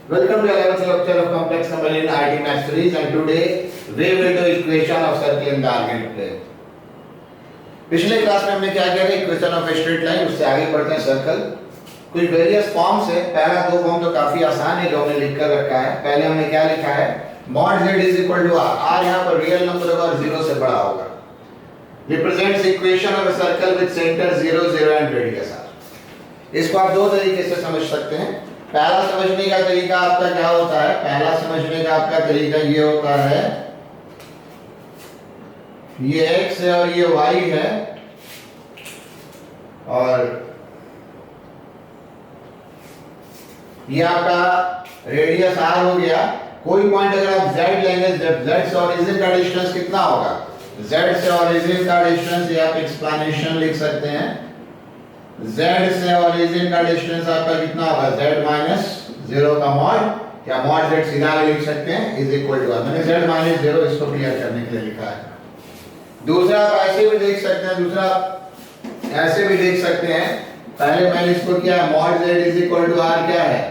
Welcome to 11th lecture of complex number in IT Math series, and today we will do equation of circle in the argent plane. पिछले class में हमने क्या किया था, equation of straight line, उससे आगे बढ़ते हैं सर्कल। कुछ वेरियस फॉर्म्स है। पहला दो फॉर्म तो काफी आसान है जो हमने लिख कर रखा है। पहले हमने क्या लिखा है, mod z is equal to r। r यहाँ पर रियल नंबर होगा और 0 से बड़ा होगा। Represents equation of a circle with centre 0 0 and radius r। इसको आप दो तरीके से समझ सकते हैं। पहला समझने का तरीका आपका क्या होता है, पहला समझने का आपका तरीका ये होता है, ये x है और ये y है, और ये आपका रेडियस r हो गया। कोई पॉइंट अगर आप z लेंगे, z से ओरिजिन का डिस्टेंस कितना होगा, z से ओरिजिन का डिस्टेंस, ये आप एक्सप्लेनेशन लिख सकते हैं। z से ओरिजिन का डिस्टेंस आपका कितना होगा, z माइनस 0 का मॉड, या मॉड z सीधा लिख सकते हैं, इज इक्वल टू, मैंने z माइनस 0 इसको क्लियर करने के लिए लिखा है। दूसरा आप ऐसे भी देख सकते हैं, दूसरा ऐसे भी देख सकते हैं। पहले मैंने इसको किया, mod z is equal to r क्या है,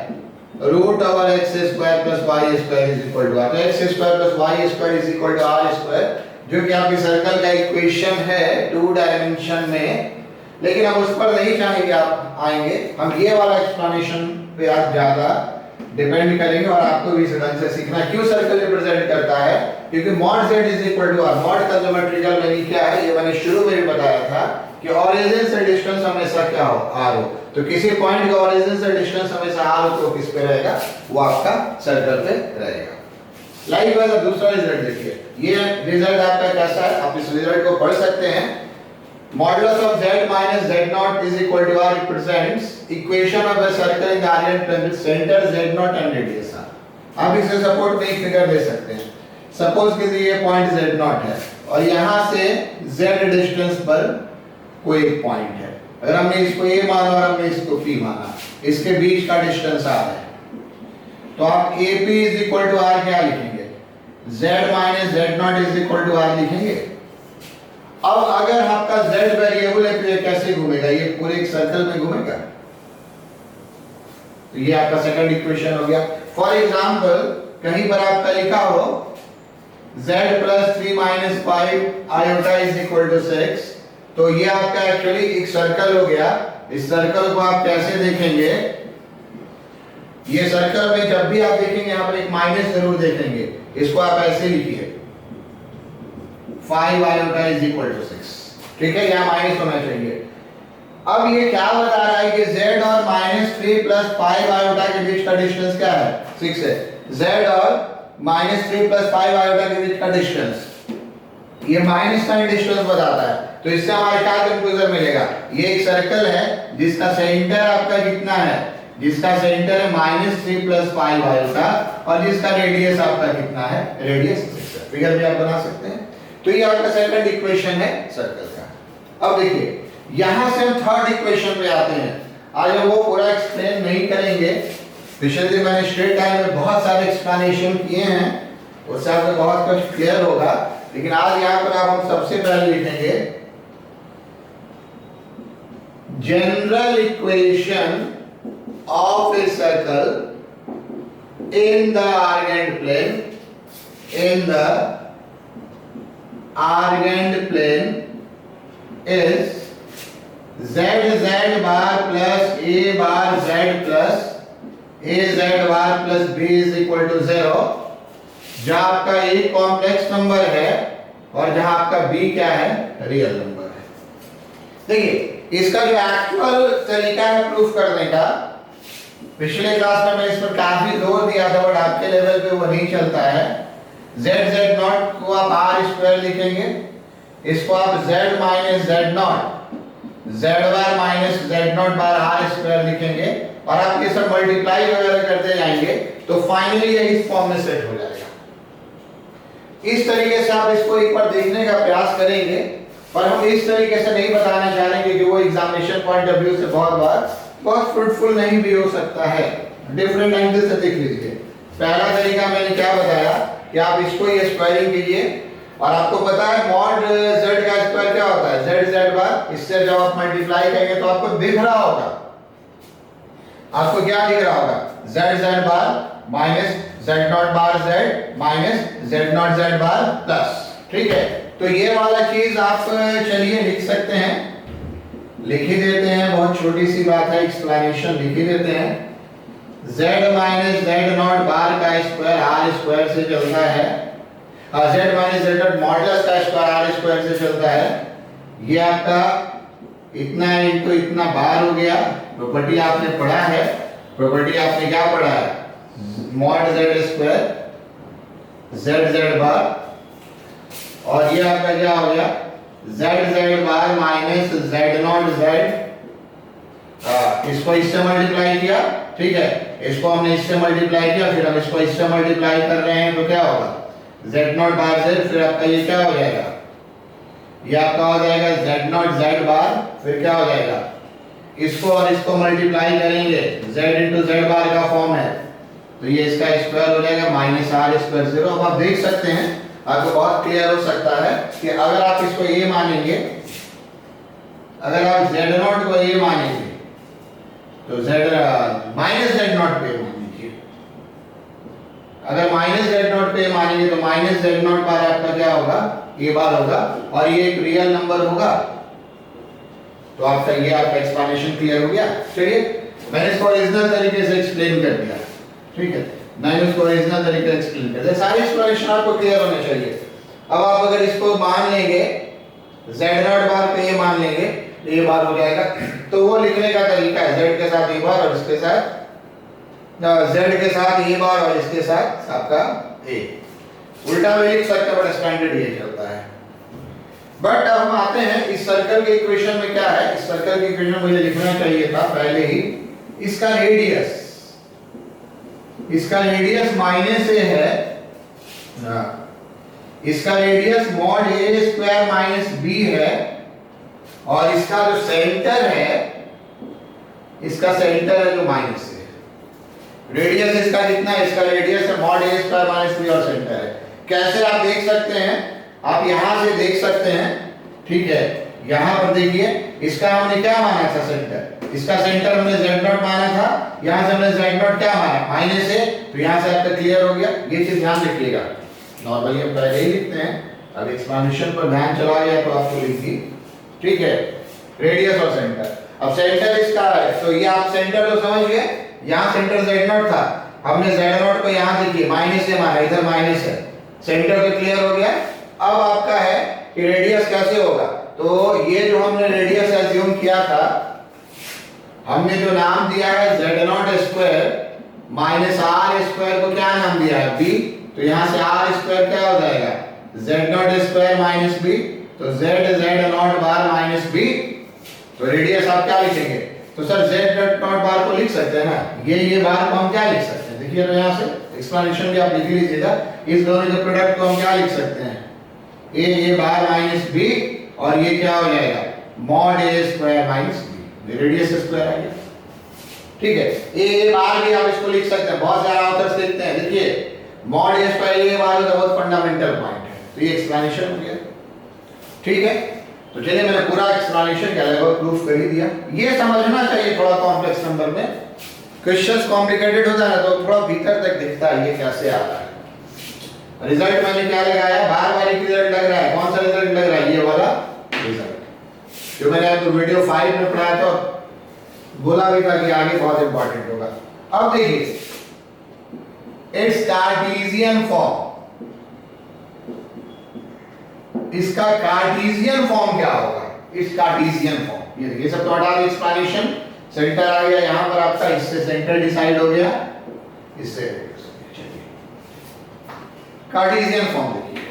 root over x square plus y square is equal to r। तो x square plus y square is equal to r square, जो कि आपके सर्कल का इक्वेशन है 2 डायमेंशन में। लेकिन हम उस पर नहीं चाहेंगे, आप आएंगे, हम ये वाला एक्सप्लेनेशन पे आप ज्यादा डिपेंड करेंगे, और आपको भी इस ढंग से सीखना है। क्यों सर्कल रिप्रेजेंट करता है, क्योंकि mod z is equal to r। mod का ज्योमेट्रिकल मीनिंग क्या है, ये मैंने शुरू में भी बताया था कि ओरिजिन से डिस्टेंस हमेशा क्या हो, r हो। तो किसी पॉइंट का ओरिजिन से डिस्टेंस हमेशा r हो, तो किस पे रहेगा, वो आपका सर्कल पे रहेगा। लाइकवाइज दूसरा रिजल्ट देखिए, ये रिजल्ट आपका कैसा है, आप इस रिजल्ट को पढ़ सकते हैं। Modulus of z minus z naught is equal to r represents equation of a circle in the orient plane with center z naught and radius r। आप इसे सपोर्ट में एक फिगर दे सकते हैं। सपोज कीजिए ये पॉइंट z naught है और यहाँ से z डिस्टेंस पर कोई एक पॉइंट है। अगर हमने इसको a माना और हमने इसको p माना, इसके बीच का डिस्टेंस r है, तो आप AP is equal to r क्या लिखेंगे, z minus z naught is equal to r लिखेंगे। अब अगर आपका z वेरिएबल है तो ये कैसे घूमेगा, ये पूरे एक सर्कल में घूमेगा। तो ये आपका सेकंड इक्वेशन हो गया। फॉर एग्जांपल कहीं पर आपका लिखा हो z plus 3 minus 5 iota is equal to 6, तो ये आपका एक्चुअली एक सर्कल हो गया। इस सर्कल को आप कैसे देखेंगे, ये सर्कल में जब भी आप देखेंगे यहाँ पर एक माइनस जरूर देखेंगे। इसको आप ऐसे लिखिए, 5 iota is equal to 6, ठीक है, यहाँ माइनस होना चाहिए। अब ये क्या बता रहा है कि z और -3 प्लस 5 iota के बीच का डिस्टेंस क्या है, 6 है। z और -3 प्लस 5 iota के बीच का डिस्टेंस, ये माइनस का डिस्टेंस बताता है। तो इससे हमारा क्या कंक्लूजन मिलेगा, ये एक सर्कल है जिसका सेंटर आपका कितना है, जिसका सेंटर है -3 प्लस 5 iota, और जिसका रेडियस आपका कितना है, रेडियस 6 है। फिगर भी आप बना सकते हैं। तो ये आपका सेकंड इक्वेशन है सर्कल का। अब देखिए यहां से हम थर्ड इक्वेशन पे आते हैं। आज हम वो पूरा एक्सप्लेन नहीं करेंगे, पिछले दिन मैंने स्ट्रेट लाइन में बहुत सारे एक्सप्लेनेशन किए हैं, उससे आपको बहुत कुछ क्लियर होगा। लेकिन आज यहाँ पर आप हम सबसे पहले लिखेंगे general equation of a circle in the argand plane, in the argand plane is z bar plus a bar z plus a z bar plus b is equal to 0, जहां आपका a कॉम्प्लेक्स नंबर है और जहां आपका b क्या है, real number है। देखिए इसका जो एक्चुअल तरीका है प्रूफ करने का, पिछले क्लास में मैंने इस पर काफी जोर दिया था, बट आपके लेवल पे वो नहीं चलता है। z z नॉट को आप r स्क्वायर लिखेंगे, इसको आप z minus z not, z bar minus z not bar r square लिखेंगे, और आप ये सब मल्टीप्लाई वगैरह करते जाएंगे तो फाइनली ये इस फॉर्म में सेट हो जाएगा। इस तरीके से आप इसको एक बार देखने का प्रयास करेंगे, पर हम इस तरीके से नहीं बताना चाह रहे क्योंकि वो एग्जामिनेशन पॉइंट ऑफ व्यू से बहुत फ्रूटफुल नहीं भी हो सकता है। डिफरेंट एंगल से देख लीजिए। पहला तरीका मैंने क्या बताया कि आप इसको ये स्क्वायरिंग कीजिए, और आपको पता है मॉड z का स्क्वायर क्या होता है, z z बार, इससे जब आप मल्टीप्लाई करेंगे तो आपको दिख रहा होगा। आपको क्या दिख रहा होगा, z z bar minus z not bar z minus z not z bar plus, ठीक है। तो ये वाला चीज आप चलिए लिख सकते हैं, लिख ही देते हैं, बहुत छोटी सी बात है, एक्सप्लेनेशन लिख ही देते हैं। z माइनस z नॉट बार का स्क्वायर r स्क्वायर से चलता है, z minus z not modulus का स्क्वायर r स्क्वायर से चलता है। ये आपका इतना इनटू इतना बार हो गया। प्रॉपर्टी आपने पढ़ा है, प्रॉपर्टी आपने क्या पढ़ा है, mod z square z z बार, और ये आपका क्या हो गया z z bar minus z not z, इसको इससे मल्टीप्लाई किया, ठीक है, इसको हमने इससे मल्टीप्लाई किया, फिर हम इसको इससे मल्टीप्लाई कर रहे हैं, तो क्या होगा z नॉट बार z, फिर आपका ये क्या हो जाएगा, ये आपका हो जाएगा z नॉट z बार, फिर क्या हो जाएगा, इसको और इसको मल्टीप्लाई करेंगे, z इंटू z बार का फॉर्म है, तो ये इसका स्क्वायर हो जाएगा माइनस r स्क्वायर 0। अब आप देख सकते हैं, आपको बहुत क्लियर हो सकता है कि अगर आप इसको a मानेंगे, अगर आप z नॉट को a मानेंगे तो z माइनस z नॉट पे मान लीजिए, अगर माइनस z नॉट पे मानेंगे तो माइनस z नॉट बार आपका क्या होगा, a बार होगा, और ये एक रियल नंबर होगा। तो आपका ये आपका एक्सप्लेनेशन क्लियर हो गया। चलिए मैंने इसको ओरिजिनल तरीके से एक्सप्लेन कर दिया, ठीक है, मैंने इसको ओरिजिनल तरीके से एक्सप्लेन कर दिया, सारी एक्सप्लेनेशन आपको क्लियर होने चाहिए। अब आप अगर इसको मान लेंगे z नॉट बार पे a मान लेंगे, a बार हो जाएगा, तो वो लिखने का तरीका है z के साथ a बार और इसके साथ z के साथ a बार और इसके साथ आपका a, उल्टा भी लिख सकते हैं, बट स्टैंडर्ड ये चलता है। बट अब हम आते हैं इस सर्कल के इक्वेशन में क्या है, इस सर्कल के इक्वेशन मुझे लिखना चाहिए था पहले ही, इसका रेडियस, इसका रेडियस माइनस a है, इसका radius mod a square minus b है, और इसका जो सेंटर है, इसका सेंटर है जो माइनस है। रेडियस इसका कितना है, इसका रेडियस है mod a square minus b और सेंटर है। कैसे आप देख सकते हैं, आप यहां से देख सकते हैं, ठीक है, यहां पर देखिए, इसका हमने क्या माना था सेंटर, इसका सेंटर हमने z नॉट माना था, यहां से हमने z नॉट क्या माना माइनस है, तो यहां से आपका क्लियर हो गया। ये चीज ध्यान रखिएगा, नॉर्मली हम पहले ही लिखते हैं, अब एक्सप्लेनेशन पर ध्यान चला गया तो आपको लिख दी, ठीक है, रेडियस और सेंटर। अब सेंटर इसका है, तो ये आप सेंटर तो समझ गए, यहां सेंटर z नॉट था, हमने z नॉट को यहां देखिए माइनस से माना, इधर माइनस है, सेंटर तो क्लियर हो गया। अब आपका है कि रेडियस कैसे होगा, तो ये जो हमने रेडियस अज्यूम किया था, हमने जो नाम दिया है z not square minus r square को क्या नाम दिया है b, तो यहां से r स्क्वायर क्या हो जाएगा z not square minus b, तो z not bar minus b, तो रेडियस आप क्या लिखेंगे, तो सर z नॉट बार को लिख सकते हैं ना, ये बार को हम क्या लिख सकते हैं, देखिए तो यहां से एक्सप्लेनेशन भी आप लिख लीजिएगा, इस दोनों के प्रोडक्ट को हम क्या लिख सकते हैं, a बार माइनस b, और ये क्या हो जाएगा mod a square minus b, radius square आ गया, ठीक है। a बार भी आप इसको लिख सकते हैं, बहुत सारे ऑथर्स लिखते हैं, देखिए मॉड a स्क्वायर a बार का बहुत फंडामेंटल पॉइंट है, तो ये एक्सप्लेनेशन हो गया, ठीक है। तो चलिए मैंने पूरा एक्सप्लेनेशन क्या लगभग प्रूफ कर ही दिया। ये समझना चाहिए थोड़ा कॉम्प्लेक्स नंबर में क्वेश्चंस कॉम्प्लिकेटेड होता है तो थोड़ा भीतर तक दिखता है ये कैसे आता है। रिजल्ट मैंने क्या लगाया, बार बार एक रिजल्ट लग रहा है, कौन सा रिजल्ट लग रहा है, ये वाला रिजल्ट जो मैंने आपको वीडियो 5 में पढ़ाया था, बोला भी था कि आगे बहुत इंपॉर्टेंट होगा। अब देखिए इट्स कार्टेशियन फॉर्म, इसका कार्टेशियन फॉर्म क्या होगा, इट्स कार्टेशियन फॉर्म, ये देखिए सब तो हटा दो एक्सप्लेनेशन, सेंटर आ गया यहां पर आपका, इससे सेंटर डिसाइड हो गया, इससे कार्टेशियन फॉर्म देखिए,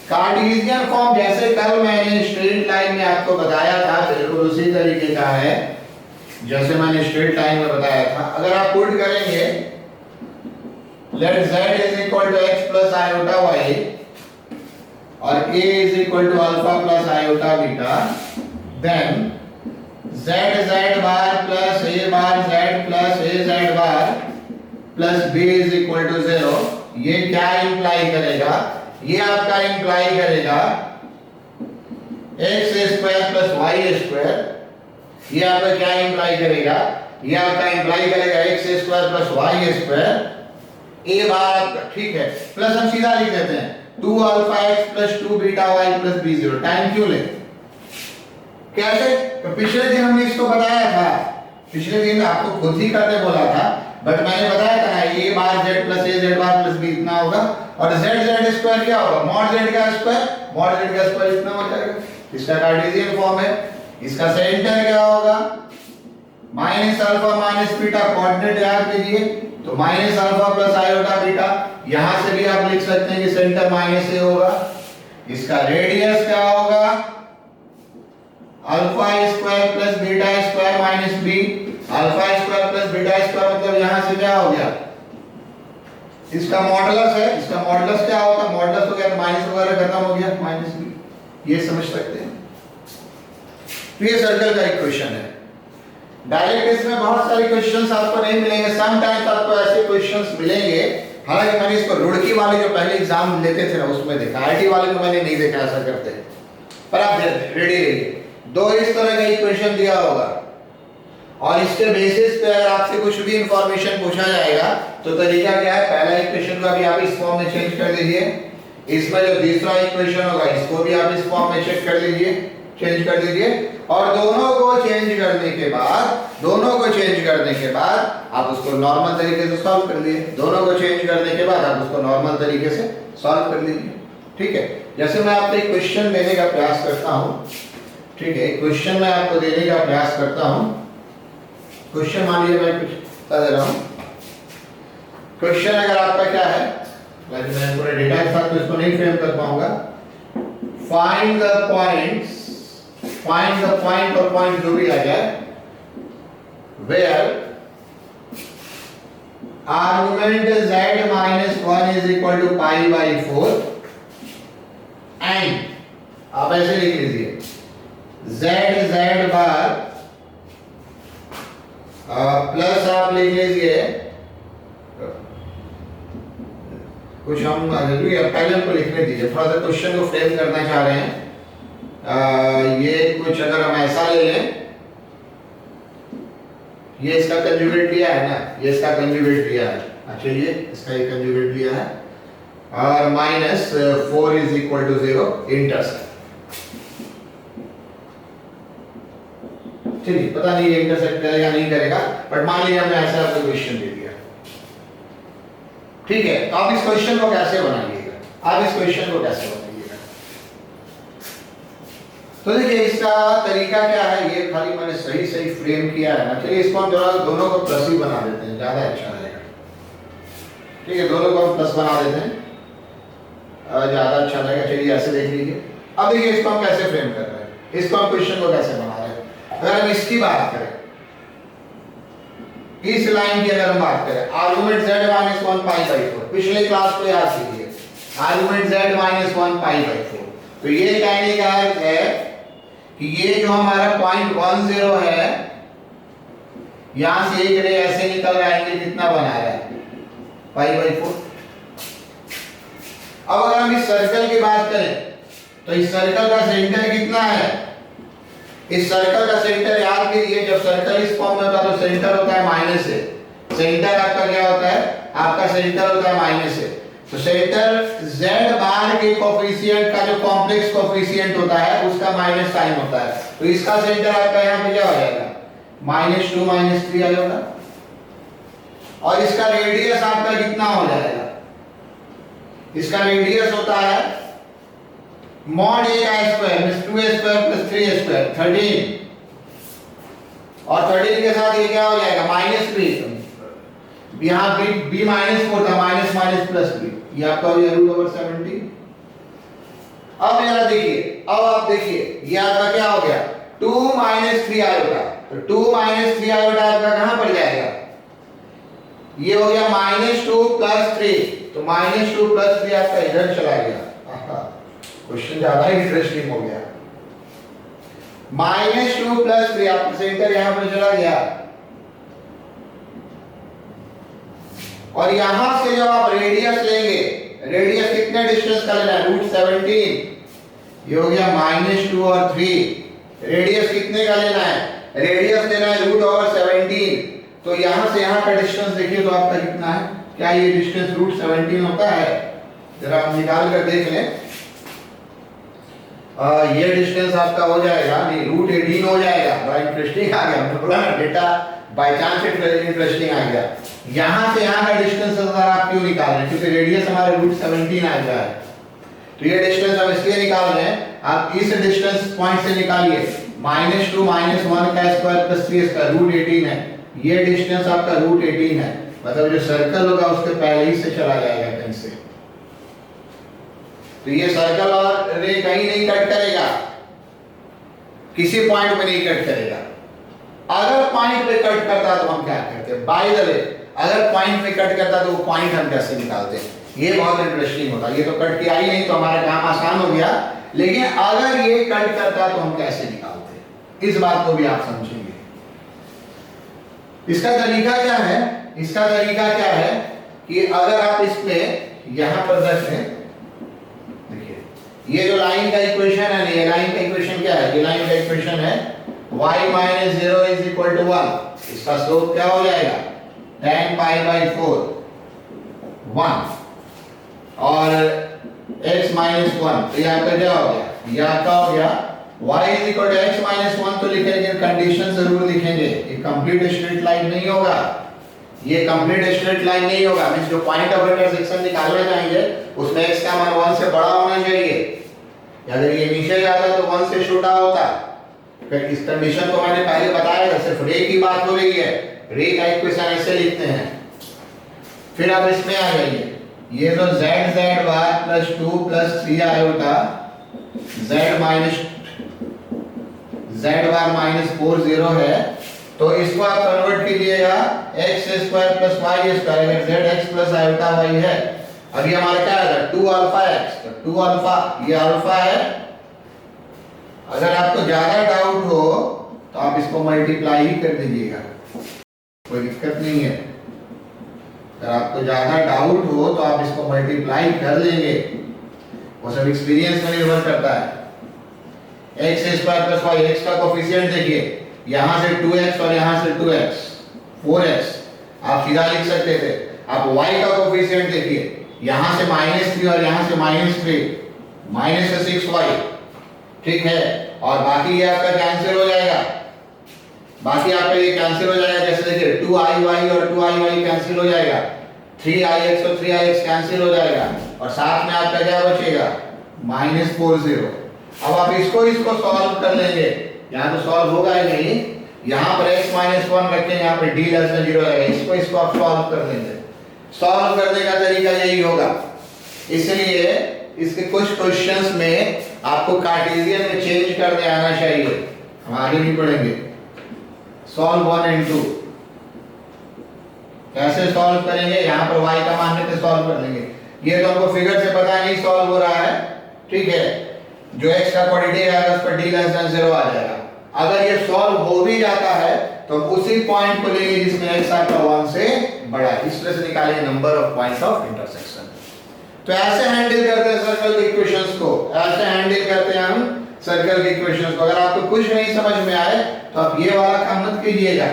कार्टेशियन फॉर्म जैसे कल मैंने स्ट्रेट लाइन में आपको बताया था, बिल्कुल उसी तरीके का है जैसे मैंने स्ट्रेट लाइन में बताया था। अगर आप पुट करेंगे let z is equal to x plus iota y और a is equal to alpha plus iota beta, then z bar plus a bar z plus a z bar plus b is equal to 0, ये क्या imply करेगा, ये आपका imply करेगा x square plus y square, ये आपका क्या imply करेगा ये आपका इंप्लाई करेगा x square plus y square a बार आपका, ठीक है, प्लस हम सीधा लिख देते हैं 2 alpha x plus 2 beta y plus b0। Time क्यों ले, कैसे? तो पिछले दिन हमने इसको बताया था, पिछले दिन आपको खुद ही करते बोला था, बट मैंने बताया था ना a bar z plus a z bar plus b इतना होगा, और z z स्क्वायर क्या होगा, मॉड z का स्क्वायर, मॉड z का स्क्वायर इतना हो जाएगा। इसका कार्टेशियन फॉर्म है। इसका सेंटर क्या होगा, minus alpha minus beta, coordinate याद कीजिए, तो minus alpha plus iota beta, यहां से भी आप लिख सकते हैं कि सेंटर माइनस a होगा। इसका रेडियस क्या होगा, alpha square plus beta square minus b, alpha square plus beta square मतलब यहां से क्या हो गया, इसका मॉडुलस है। इसका मॉडुलस क्या होता है, मॉडुलस हो गया माइनस वगैरह खत्म हो गया, माइनस b, ये समझ सकते हैं। तो ये सर्कल का इक्वेशन है। डायरेक्ट इसमें बहुत सारे क्वेश्चंस आपको नहीं मिलेंगे, सम टाइम्स आपको ऐसे क्वेश्चंस मिलेंगे, हालांकि मैंने इसको रुड़की वाले जो पहले एग्जाम लेते थे ना उसमें देखा, आईटी वाले में मैंने नहीं देखा ऐसा करते, पर आप रेडी रहिए। दो इस तरह का इक्वेशन दिया होगा और इसके बेसिस पे अगर आपसे कुछ भी इंफॉर्मेशन पूछा जाएगा तो तरीका क्या है, पहला इक्वेशन को अभी आप इस फॉर्म में चेंज कर दीजिए, इसमें जो दूसरा इक्वेशन होगा इसको भी आप इस फॉर्म में चेंज कर दीजिए, चेंज कर दीजिए, और दोनों को चेंज करने के बाद आप उसको नॉर्मल तरीके से सॉल्व कर लीजिए, दोनों को चेंज करने के बाद आप उसको नॉर्मल तरीके से सॉल्व कर लीजिए। ठीक है, जैसे मैं आपको एक क्वेश्चन देने का प्रयास करता हूं, ठीक है, क्वेश्चन मैं आपको देने का प्रयास करता हूं। क्वेश्चन मान लीजिए मैं कुछ बता दे रहा हूं। क्वेश्चन अगर आपका क्या है, मैं पूरे डेटा के साथ तो इसको नहीं फ्रेम कर पाऊंगा। फाइंड द पॉइंट और पॉइंट जो भी आ जाए where argument z minus 1 is equal to pi by 4 and आप ऐसे लिख लीजिए z बार प्लस आप लिख लीजिए कुछ हम पहले हमको लिखने दीजिए, थोड़ा सा क्वेश्चन को फ्रेम करना चाह रहे हैं। ये कुछ अगर हम ऐसा ले लें, ये इसका कंजुगेट लिया है ना, ये इसका कंजुगेट लिया है, अच्छा ये इसका ये कंजुगेट लिया है, और minus 4 is equal to 0 intersect. चलिए पता नहीं ये इंटरसेक्ट करेगा नहीं करेगा, बट मान लीजिए हमने ऐसा आपको क्वेश्चन दे दिया, ठीक है, तो आप इस क्वेश्चन को कैसे बनाइएगा, आप इस क्वेश्चन को कैसे बनाइएगा? तो देखिए इसका तरीका क्या है, ये खाली मैंने सही फ्रेम किया है ना, चलिए इसको हम दोनों को प्लस ही बना देते हैं, ज्यादा अच्छा रहेगा। ठीक है, दोनों को हम प्लस बना देते हैं, ज्यादा अच्छा रहेगा। चलिए ऐसे देख लीजिए। अब देखिए इसको हम कैसे फ्रेम कर रहे हैं, इसको हम क्वेश्चन को कैसे बना रहे हैं। अगर हम इसकी बात करें, इस लाइन की अगर हम बात करें, argument z minus 1 pi by 4, पिछले क्लास को याद कीजिए, argument z minus 1 pi by 4, तो ये कहने का अर्थ है कि ये जो हमारा पॉइंट 1 0 है, यहां से एक रे ऐसे निकल रहा है, कितना बना रहा है पाई बाई 4। अब अगर हम इस सर्कल की बात करें तो इस सर्कल का सेंटर कितना है, इस सर्कल का सेंटर याद कीजिए, जब सर्कल इस फॉर्म में होता है तो सेंटर होता है माइनस से, सेंटर आपका क्या होता है, आपका सेंटर होता है माइनस से, तो सेंटर z बार के कोफिशिएंट का जो कॉम्प्लेक्स कोफिशिएंट होता है उसका माइनस साइन होता है, तो इसका सेंटर आपका यहां पे क्या हो जाएगा, -2 -3 आ जाएगा, और इसका रेडियस आपका कितना हो जाएगा, इसका रेडियस होता है मॉड a का square means 2a square plus 3a square 13, और 13 के साथ ये क्या हो जाएगा -3, यहाँ b -4 था, माइनस माइनस प्लस b, ये आपका हो जाएगा √17। अब जरा देखिए, अब आप देखिए ये आपका क्या हो गया 2 -3 आयोटा, तो 2 -3 आयोटा आपका कहां पर जाएगा, ये हो गया -2 + 3, तो -2 + 3 आपका इधर चला गया। क्वेश्चन ज्यादा इंटरेस्टिंग हो गया, -2 + 3 आपका सेंटर यहां पर चला गया, और यहां से जब आप रेडियस लेंगे, रेडियस कितने डिस्टेंस का लेना है, √17, ये हो गया -2 और 3, रेडियस कितने का लेना है, रेडियस लेना है √17, तो यहां से यहां का डिस्टेंस देखिए तो आपका कितना है, क्या ये डिस्टेंस रूट 17 होता है? जरा आप निकाल कर देख लें। ये डिस्टेंस आपका हो जाएगा, नहीं रूट 18 हो जाएगा। बड़ा इंटरेस्टिंग आ गया, हमने बोला ना डेटा बाय चांस इंटरेस्टिंग आ गया। यहां से यहां का डिस्टेंस अगर आप क्यों निकाल रहे हैं, क्योंकि रेडियस हमारे रूट 17 आ गया है, तो ये डिस्टेंस हम इसलिए निकाल रहे हैं। आप इस डिस्टेंस पॉइंट से निकालिए, -2 -1 का स्क्वायर प्लस 3 का रूट 18 है। ये डिस्टेंस आपका रूट 18 है, मतलब जो सर्कल होगा उसके पहले ही से चला जाएगा कहीं से। तो ये सर्कल और रे कहीं नहीं कट करेगा, किसी पॉइंट पे नहीं कट करेगा। अगर पॉइंट पे कट करता तो हम क्या करते? बाय द वे, अगर पॉइंट पे कट करता तो वो पॉइंट हम कैसे निकालते? ये बहुत इंटरेस्टिंग होता। ये तो कट किया ही नहीं तो हमारा काम आसान हो गया, लेकिन अगर ये कट करता तो हम कैसे निकालते? इस बात को भी आप समझेंगे। इसका तरीका क्या है? इसका तरीका क्या है कि अगर आप इसमें यहां पर रखें, ये जो लाइन का इक्वेशन है ना, ये लाइन का इक्वेशन क्या है? ये लाइन का इक्वेशन है y - 0 = 1। इसका स्लोप क्या हो जाएगा? tan π/4 1 और x - 1। तो यहाँ पे क्या हो गया? ये आपका हो गया y = x - 1। तो लिखेंगे, कंडीशन जरूर लिखेंगे। ये कंप्लीट स्ट्रेट लाइन नहीं होगा, ये कंप्लीट स्ट्रेट लाइन नहीं होगा। मींस जो पॉइंट ऑफ इंटरसेक्शन निकालना चाहेंगे उसमें x का मान 1 से बड़ा होना चाहिए। अगर ये नीचे जाता तो 1 से छोटा होता। फिर इस कंडीशन को मैंने पहले बताया था, सिर्फ रे की बात हो रही है। रे का इक्वेशन ऐसे लिखते हैं। फिर आप इसमें आ जाइए, ये तो z bar plus 2 plus 3 iota z बार माइनस 4 0 है। तो इसको आप कन्वर्ट कीजिएगा x square plus y square. अगर zx प्लस आयोटा y है, अभी हमारा क्या है 2 अल्फा x, तो 2 अल्फा ये अल्फा है। अगर आपको ज्यादा डाउट हो तो आप इसको मल्टीप्लाई ही कर दीजिएगा, कोई दिक्कत नहीं है। अगर आपको ज्यादा डाउट हो तो आप इसको मल्टीप्लाई कर लेंगे, वो सब एक्सपीरियंस पर निर्भर करता है। x square plus y, x का कोफिशिएंट देखिए, यहां से 2x और यहां से 2x 4x आप सीधा लिख सकते थे। आप y का कोफिशिएंट देखिए, यहां से -3 और यहां से -3 -6y, ठीक है। और बाकी ये आपका कैंसिल हो जाएगा, बाकी आपका ये कैंसिल हो जाएगा। जैसे देखिए 2iy और 2iy कैंसिल हो जाएगा, 3ix और 3ix कैंसिल हो जाएगा, और साथ में आपका क्या बचेगा -40। अब आप इसको सॉल्व कर लेंगे। यहाँ तो सॉल्व होगा ही नहीं, यहाँ पर x - 1 रखें, यहाँ पर d < 0 रहेगा। इसको आप सॉल्व कर लेंगे। सॉल्व करने का तरीका यही होगा। इसलिए इसके कुछ क्वेश्चंस में आपको कार्टेशियन में चेंज करने आना चाहिए। हम आगे भी पढ़ेंगे। सॉल्व 1 and 2 कैसे सॉल्व करेंगे, यहाँ पर y का मान लेते सॉल्व कर लेंगे। ये तो हमको फिगर से पता नहीं सॉल्व हो रहा है, ठीक है। जो x का क्वांटिटी आएगा उस पर d < 0 आ जाएगा। अगर ये सॉल्व हो भी जाता है तो हम उसी पॉइंट को लेंगे जिसमें x आपका 1 से बड़ा है। इस तरह से निकालेंगे number of points of intersection. तो ऐसे हैंडल करते हैं सर्कल के इक्वेशंस को, ऐसे हैंडल करते हैं हम सर्कल के इक्वेशंस को। अगर आपको कुछ नहीं समझ में आए तो आप ये वाला काम मत कीजिएगा,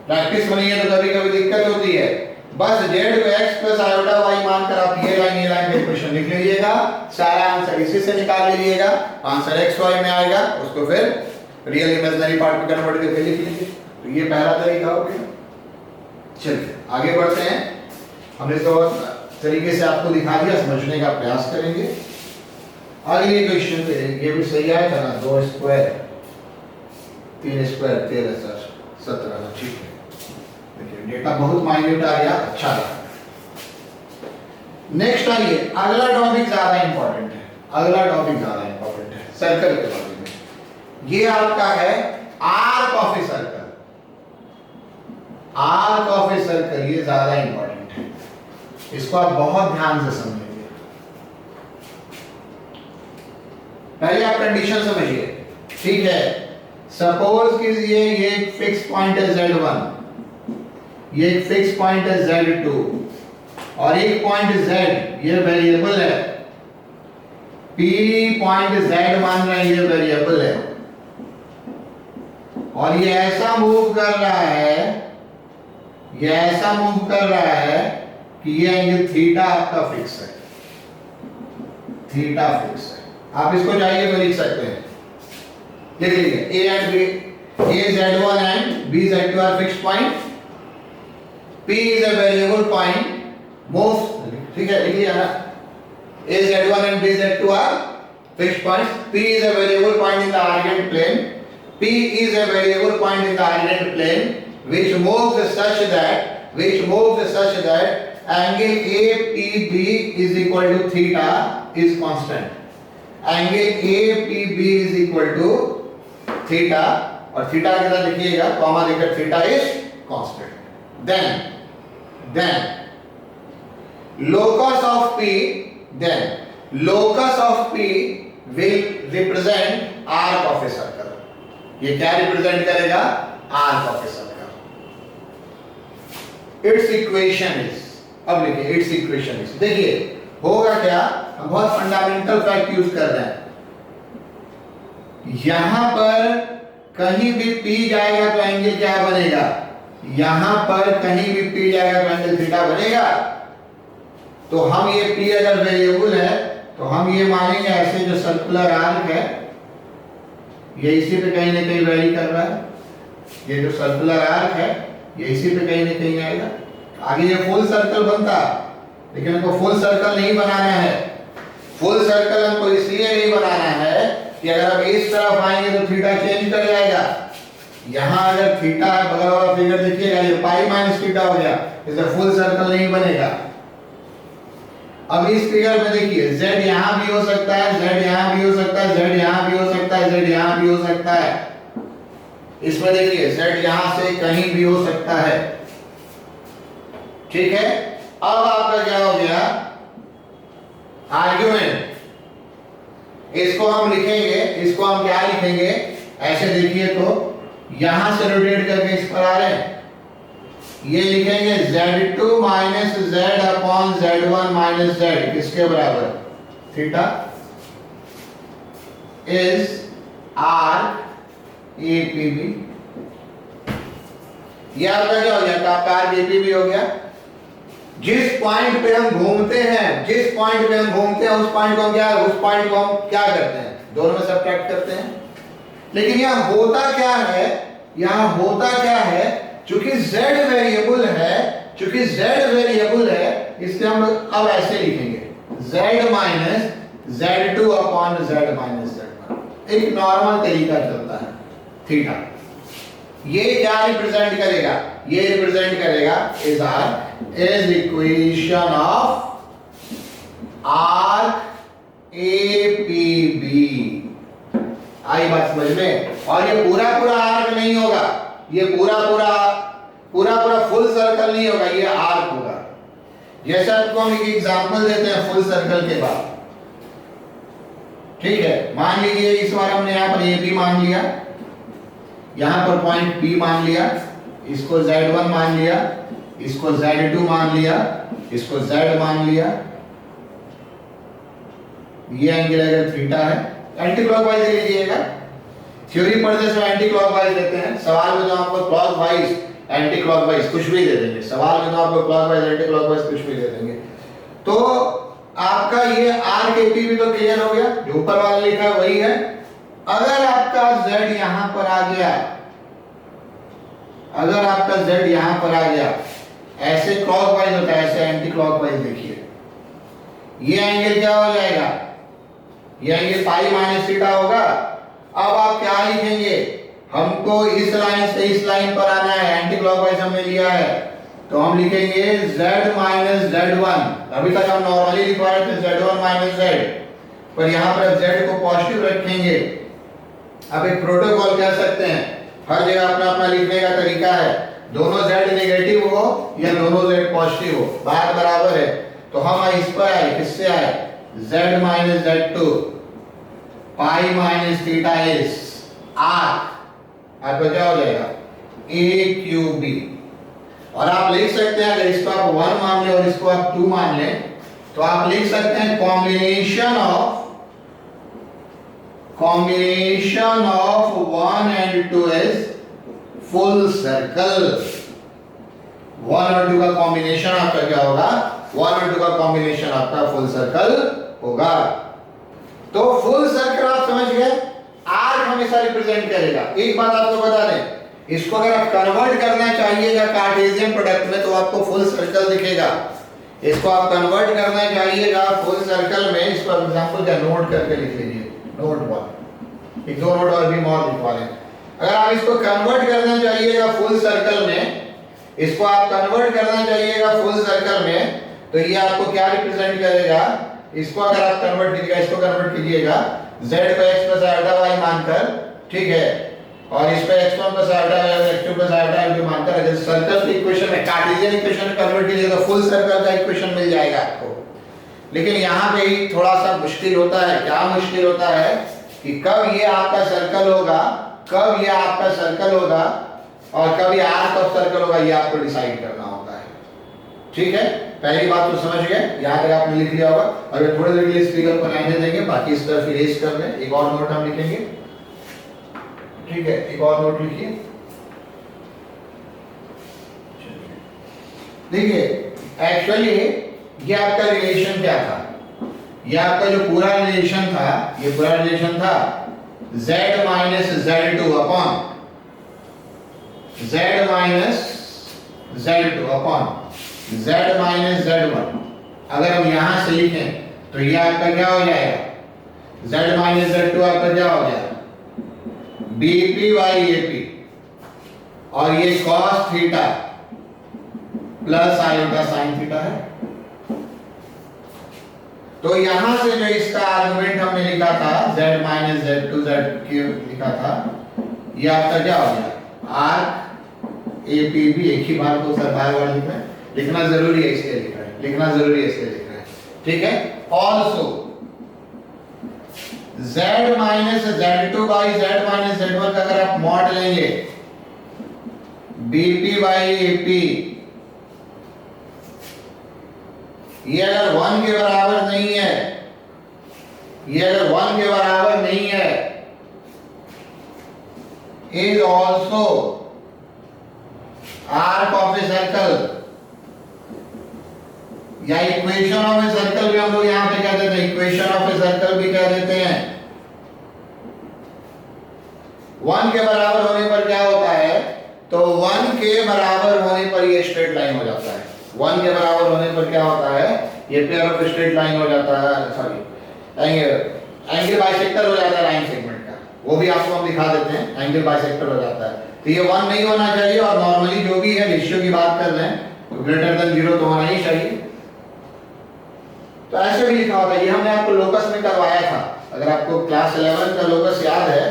प्रैक्टिस में नहीं है तो कभी-कभी दिक्कत होती है। बस z को x प्लस आयोटा y मानकर आप ये लाइन का इक्वेशन लिख लीजिएगा, सारा आंसर इसी से निकाल लीजिएगा। आंसर x y में आएगा, उसको फिर रियल इमेजिनरी पार्ट में कन्वर्ट करके लिख लीजिए। तो ये पहला तरीका हो गया। चलिए आगे बढ़ते हैं। हमने तो तरीके से आपको दिखा दिया, समझने का प्रयास करेंगे। अगले क्वेश्चन पे ये भी सही आया था ना, 2 स्क्वायर 3 स्क्वायर 13 सर 17, ठीक है। देखिए डेटा बहुत माइन्यूट आ गया, अच्छा रहा। नेक्स्ट आइए, अगला टॉपिक ज्यादा इंपॉर्टेंट है। अगला टॉपिक ज्यादा इंपॉर्टेंट है सर्कल के बारे में। ये आपका है arc of a circle. Arc of a circle ये ज्यादा इंपॉर्टेंट है, इसको आप बहुत ध्यान से समझेंगे। पहले आप कंडीशन समझिए, ठीक है। सपोज कीजिए ये एक फिक्स पॉइंट है z1, ये एक फिक्स पॉइंट है z2, और एक पॉइंट z ये वेरिएबल है। p पॉइंट z मान रहे हैं ये वेरिएबल है, और ये ऐसा मूव कर रहा है ये ऐसा मूव कर रहा है कि ये एंगल थीटा आपका फिक्स है, थीटा फिक्स है। आप इसको चाहिए तो लिख सकते हैं, लिख लीजिए a and b, a z1 and b z2 are fixed point, p is a variable point most, ठीक है लिख लिया ना, a z1 and b z2 are fixed points, p is a variable point in the orient plane, p is a variable point in the orient plane which moves such that angle APB is equal to theta is constant. Angle APB is equal to theta और theta के साथ लिखिएगा comma देकर theta is constant. Then locus of P will represent arc of a circle. ये क्या represent करेगा? Arc of a circle. It's equation is, अब लिखिए इट्स इक्वेशन इज, देखिए होगा क्या, हम बहुत फंडामेंटल फैक्ट यूज कर रहे हैं, यहां पर कहीं भी P जाएगा तो एंगल क्या बनेगा, यहां पर कहीं भी P जाएगा तो एंगल थीटा बनेगा। तो हम ये P अगर वेरिएबल है तो हम ये मानेंगे ऐसे जो सर्कुलर आर्क है ये इसी पे कहीं ना कहीं वेरी कर रहा है, ये जो सर्कुलर आर्क है ये इसी पे कहीं ना कहीं आएगा, आगे ये फुल सर्कल बनता, लेकिन हमको फुल सर्कल नहीं बनाना है। फुल सर्कल हमको इसलिए नहीं बनाना है कि अगर आप इस तरफ आएंगे तो थीटा चेंज कर जाएगा। यहां अगर थीटा है, बगल वाला फिगर देखिएगा ये पाई माइनस थीटा हो गया, इससे फुल सर्कल नहीं बनेगा। अब इस फिगर में देखिए z यहां भी हो सकता है, z यहां भी हो सकता है, z यहां भी हो सकता है, z यहां भी हो सकता है। इसमें देखिए z यहां से कहीं भी हो सकता है, ठीक है। अब आपका क्या हो गया आर्गुमेंट, इसको हम लिखेंगे, इसको हम क्या लिखेंगे, ऐसे देखिए तो यहां से रोटेट करके इस पर आ रहे हैं, ये लिखेंगे z2 minus z upon z1 minus z किसके बराबर, थीटा इज आर्क एपीबी। ये आपका क्या हो गया, आपका आर्क एपीबी हो गया। जिस पॉइंट पे हम घूमते हैं, जिस पॉइंट पे हम घूमते हैं उस पॉइंट को हम क्या करते हैं, दोनों में सब्ट्रैक्ट करते हैं। लेकिन यहां होता क्या है, यहां होता क्या है, चूंकि z वेरिएबल है, चूंकि z वेरिएबल है, इसलिए हम अब ऐसे लिखेंगे z minus z2 upon z minus z1, एक नॉर्मल तरीका चलता है थीटा। ये क्या रिप्रेजेंट करेगा, ये रिप्रेजेंट करेगा is equation of arc APB. आई बात समझ में। और ये पूरा आर्क नहीं होगा, ये पूरा फुल सर्कल नहीं होगा, ये आर्क होगा। जैसा आपको हम एक एग्जांपल देते हैं फुल सर्कल के बाद, ठीक है। मान लीजिए इस बार हमने यहां पर AB मान लिया, यहां पर पॉइंट P मान लिया, इसको Z1 मान लिया, इसको Z2 मान लिया, इसको Z मान लिया। ये एंगल अगर थीटा है, एंटी क्लॉकवाइज ले लीजिएगा, थ्योरी पढ़ते समय एंटी क्लॉकवाइज देते हैं, सवाल में तो आपको क्लॉकवाइज एंटी क्लॉकवाइज कुछ भी दे देंगे, सवाल में तो आपको क्लॉकवाइज एंटी क्लॉकवाइज कुछ भी दे देंगे। तो आपका ये आर्क एपी भी तो क्लियर हो गया, जो ऊपर वाला लिखा है वही है। अगर आपका z यहां पर आ गया, अगर आपका z यहां पर आ गया, ऐसे क्लॉकवाइज होता है, ऐसे एंटी क्लॉकवाइज देखिए, ये एंगल क्या हो जाएगा, ये एंगल पाई माइनस थीटा होगा। अब आप क्या लिखेंगे, हमको इस लाइन से इस लाइन पर आना है, एंटी क्लॉकवाइज हमने लिया है, तो हम लिखेंगे z माइनस z1। अभी तक हम नॉर्मली लिखवा रहे थे z1 माइनस z, पर यहां पर z को पॉजिटिव रखेंगे। अब एक प्रोटोकॉल कह सकते हैं, हर जगह अपना अपना लिखने का तरीका है, दोनों z नेगेटिव हो या दोनों z पॉजिटिव हो, बात बराबर है। तो हम इस पर आए, किससे आए, z minus z2 pi minus theta is arc, आपका क्या हो जाएगा a क्यूब b। और आप लिख सकते हैं, अगर इसको आप 1 मान लें और इसको आप 2 मान लें, तो आप लिख सकते हैं combination of 1 and 2 is full circle। 1 और 2 का कॉम्बिनेशन आपका क्या होगा, 1 और 2 का कॉम्बिनेशन आपका फुल सर्कल होगा। तो फुल सर्कल आप समझ गए, आर्क हमेशा रिप्रेजेंट करेगा। एक बात आपको बता दें, इसको अगर आप कन्वर्ट करना चाहिएगा कार्टेशियन प्रोडक्ट में तो आपको फुल सर्कल दिखेगा। इसको आप कन्वर्ट करना चाहिएगा फुल सर्कल में, इसको एग्जांपल का नोट करके लिख लीजिए, नोट 1, एक दो नोट और भी और लिखवा लें। अगर आप इसको कन्वर्ट करना चाहिएगा फुल सर्कल में, इसको आप कन्वर्ट करना चाहिएगा फुल सर्कल में, तो ये आपको क्या रिप्रेजेंट करेगा, इसको अगर आप कन्वर्ट कीजिएगा, इसको कन्वर्ट कीजिएगा z को x प्लस आल्फा y मानकर, ठीक है, और इस पे x1 plus alpha y x2 plus alpha y मानकर अगर सर्कल की इक्वेशन में कार्टेशियन इक्वेशन में कन्वर्ट कीजिएगा तो फुल सर्कल का इक्वेशन मिल जाएगा आपको। लेकिन यहाँ पे ही थोड़ा सा मुश्किल होता है। क्या मुश्किल होता है कि कब ये आपका सर्कल होगा, कब ये आपका सर्कल होगा और कब ये आर्क ऑफ सर्कल होगा, ये आपको डिसाइड करना होता है। ठीक है, पहली बात तो समझ गए, यहाँ तक आपने लिख लिया होगा। और थोड़ी देर के लिए इस फिगर को रहने देंगे, बाकी इस तरफ इरेज कर दें। एक और नोट हम लिखेंगे, ठीक है, एक और नोट लिखिए। देखिए एक्चुअली ये आपका रिलेशन क्या था, ये आपका जो पूरा रिलेशन था, ये पूरा रिलेशन था z minus z2 upon z minus z2 upon z minus z1। अगर हम यहां से लिखें तो ये आपका क्या हो जाएगा, z माइनस z2 आपका क्या हो जाएगा bp बाई ap, और ये cos theta plus iota sine theta है। तो यहां से जो इसका आर्गुमेंट हमने लिखा था z माइनस z2 z लिखा था, ये आपका क्या हो गया आर्क ap भी एक ही बार को सर बार बार लिखना जरूरी है, इसके लिख रहे हैं, लिखना जरूरी है, इसके लिख रहे हैं। ठीक है, also z minus z2 by z minus z1 का अगर आप मॉड लेंगे bp बाई ap, ये अगर 1 के बराबर नहीं है, ये अगर 1 के बराबर नहीं है, is also arc of a circle या इक्वेशन ऑफ ए सर्कल भी हम लोग यहां पे कह देते हैं, इक्वेशन ऑफ ए सर्कल भी कह देते हैं। 1 के बराबर होने पर क्या होता है, तो 1 के बराबर होने पर ये स्ट्रेट लाइन हो जाता है। 1 के बराबर होने पर क्या होता है, ये पेयर ऑफ स्ट्रेट लाइन हो जाता है, सॉरी एंगल बाइसेक्टर हो जाता है लाइन सेगमेंट का, वो भी आपको हम दिखा देते हैं, एंगल बाइसेक्टर हो जाता है। तो ये 1 नहीं होना चाहिए, और नॉर्मली जो भी है रेशियो की बात कर रहे हैं तो ग्रेटर देन 0 तो होना ही चाहिए। तो ऐसे भी लिखा होता है, ये हमने आपको लोकस में करवाया था। अगर आपको क्लास 11 का लोकस याद है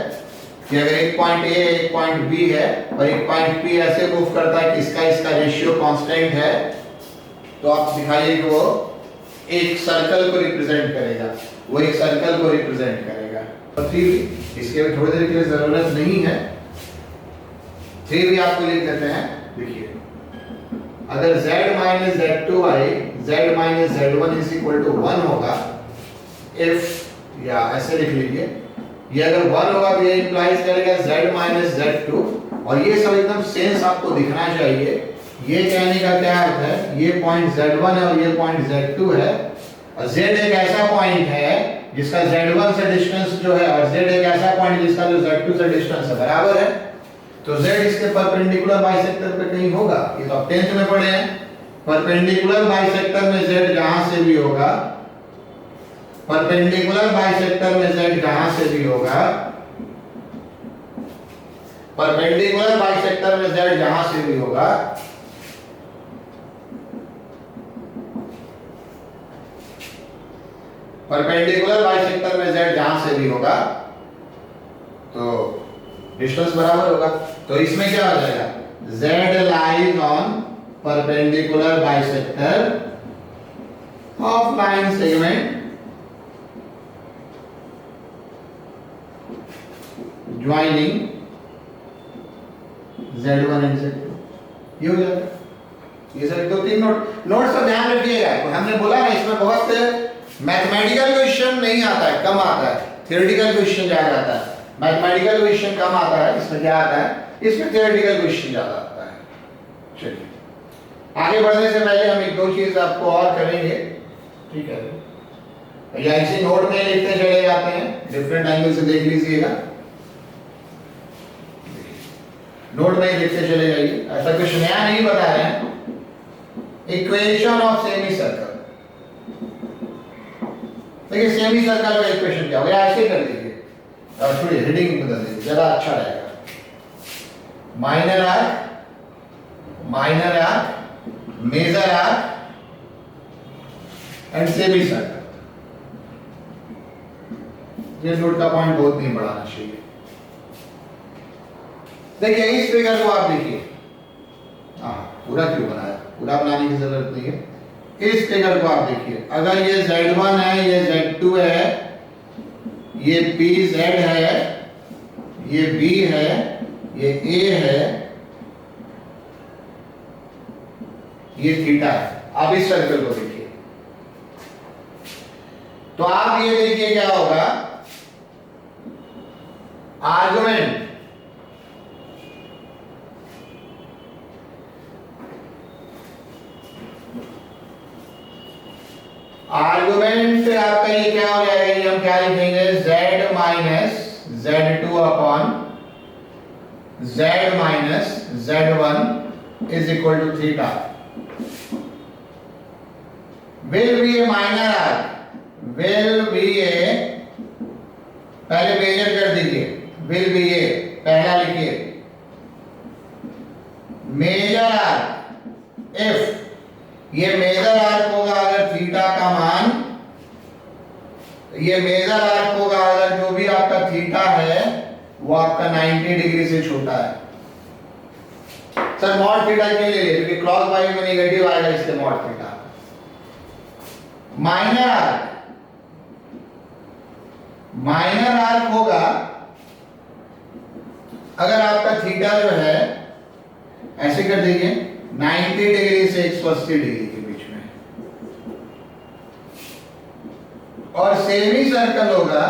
कि अगर एक पॉइंट ए एक पॉइंट बी है और एक पॉइंट पी ऐसे मूव करता है कि इसका रेशियो कांस्टेंट है, तो आप दिखाइए कि वो एक सर्कल को रिप्रेजेंट करेगा, वो एक सर्कल को रिप्रेजेंट करेगा। और 3 इसके भी थोड़ी देर के लिए जरूरत नहीं है, 3 भी आपको लिख देते हैं। देखिए अगर z माइनस z2 आई z minus z1 is equal to 1 होगा, इफ या ऐसे लिख लीजिए, ये अगर 1 होगा तो ये इंप्लाइज करेगा z माइनस z2, और ये सब एकदम सेंस आपको दिखना चाहिए। ये कहने का क्या अर्थ है, ये पॉइंट z1 है और ये पॉइंट z2 है, और z एक ऐसा पॉइंट है जिसका z1 से डिस्टेंस जो है, और z एक ऐसा पॉइंट जिसका जो z2 से डिस्टेंस है बराबर है, तो z इसके परपेंडिकुलर बाइसेक्टर पे कहीं होगा। ये तो आप 10th में पढ़े हैं, परपेंडिकुलर बाइसेक्टर में z जहां से भी होगा, परपेंडिकुलर बाइसेक्टर में z जहां से भी होगा, परपेंडिकुलर बाइसेक्टर में z जहां से भी होगा, परपेंडिकुलर बाइसेक्टर में z जहां से भी होगा तो डिस्टेंस बराबर होगा। तो इसमें क्या हो जाएगा, z lies on perpendicular bisector of line segment joining z1 and z2, ये हो जाएगा। ये सर 2-3 नोट्स का ध्यान रखिएगा। तो हमने बोला ना इसमें बहुत मैथमेटिकल क्वेश्चन नहीं आता है, कम आता है, थ्योरेटिकल क्वेश्चन ज्यादा आता है। मैथमेटिकल क्वेश्चन कम आता है, इसमें क्या आता है, इसमें थ्योरेटिकल क्वेश्चन ज्यादा आता है। चलिए आगे बढ़ने से पहले हम एक दो चीज आपको और करेंगे, ठीक है, या इसी नोट में लिखते चले जाते हैं, डिफरेंट एंगल से देख लीजिएगा, नोट में लिखते चले जाइए, ऐसा कुछ नया नहीं बता रहे हैं। इक्वेशन ऑफ सेमी सर्कल, देखिए सेमी सर्कल का इक्वेशन क्या होगा, ऐसे कर लीजिए, थोड़ी हेडिंग बदल दीजिए, ज्यादा अच्छा रहेगा। Minor arc, major arc and semi circle. ये नोट का पॉइंट बहुत नहीं बढ़ाना चाहिए। देखिए इस फिगर को आप देखिए, पूरा क्यों बनाया, पूरा बनाने की जरूरत नहीं है। इस फिगर को आप देखिए, अगर ये Z1 है, ये Z2 है, ये PZ है, ये B है, ये A है, ये थीटा है। अब इस सर्कल को देखिए, तो आप ये देखिए क्या होगा, आर्गुमेंट आपका ये क्या हो जाएगा, ये हम क्या लिखेंगे, Z minus Z2 upon Z minus Z1 is equal to theta. Will be a minor arc, will be a, पहले मेजर कर दीजिए, विल बी ए पहला लिखिए, मेजर आर्क इफ, ये मेजर आर्क होगा अगर थीटा का मान, ये मेजर आर्क होगा अगर जो भी आपका थीटा है वो आपका 90 डिग्री से छोटा है। सर मॉड थीटा क्यों ले लिए, क्योंकि क्रॉस वाई में नेगेटिव आएगा, इसलिए मॉड थीटा। माइनर आर्क होगा अगर आपका थीटा जो है, ऐसे कर दीजिए, 90 डिग्री से 180 डिग्री के बीच में, और सेमी सर्कल होगा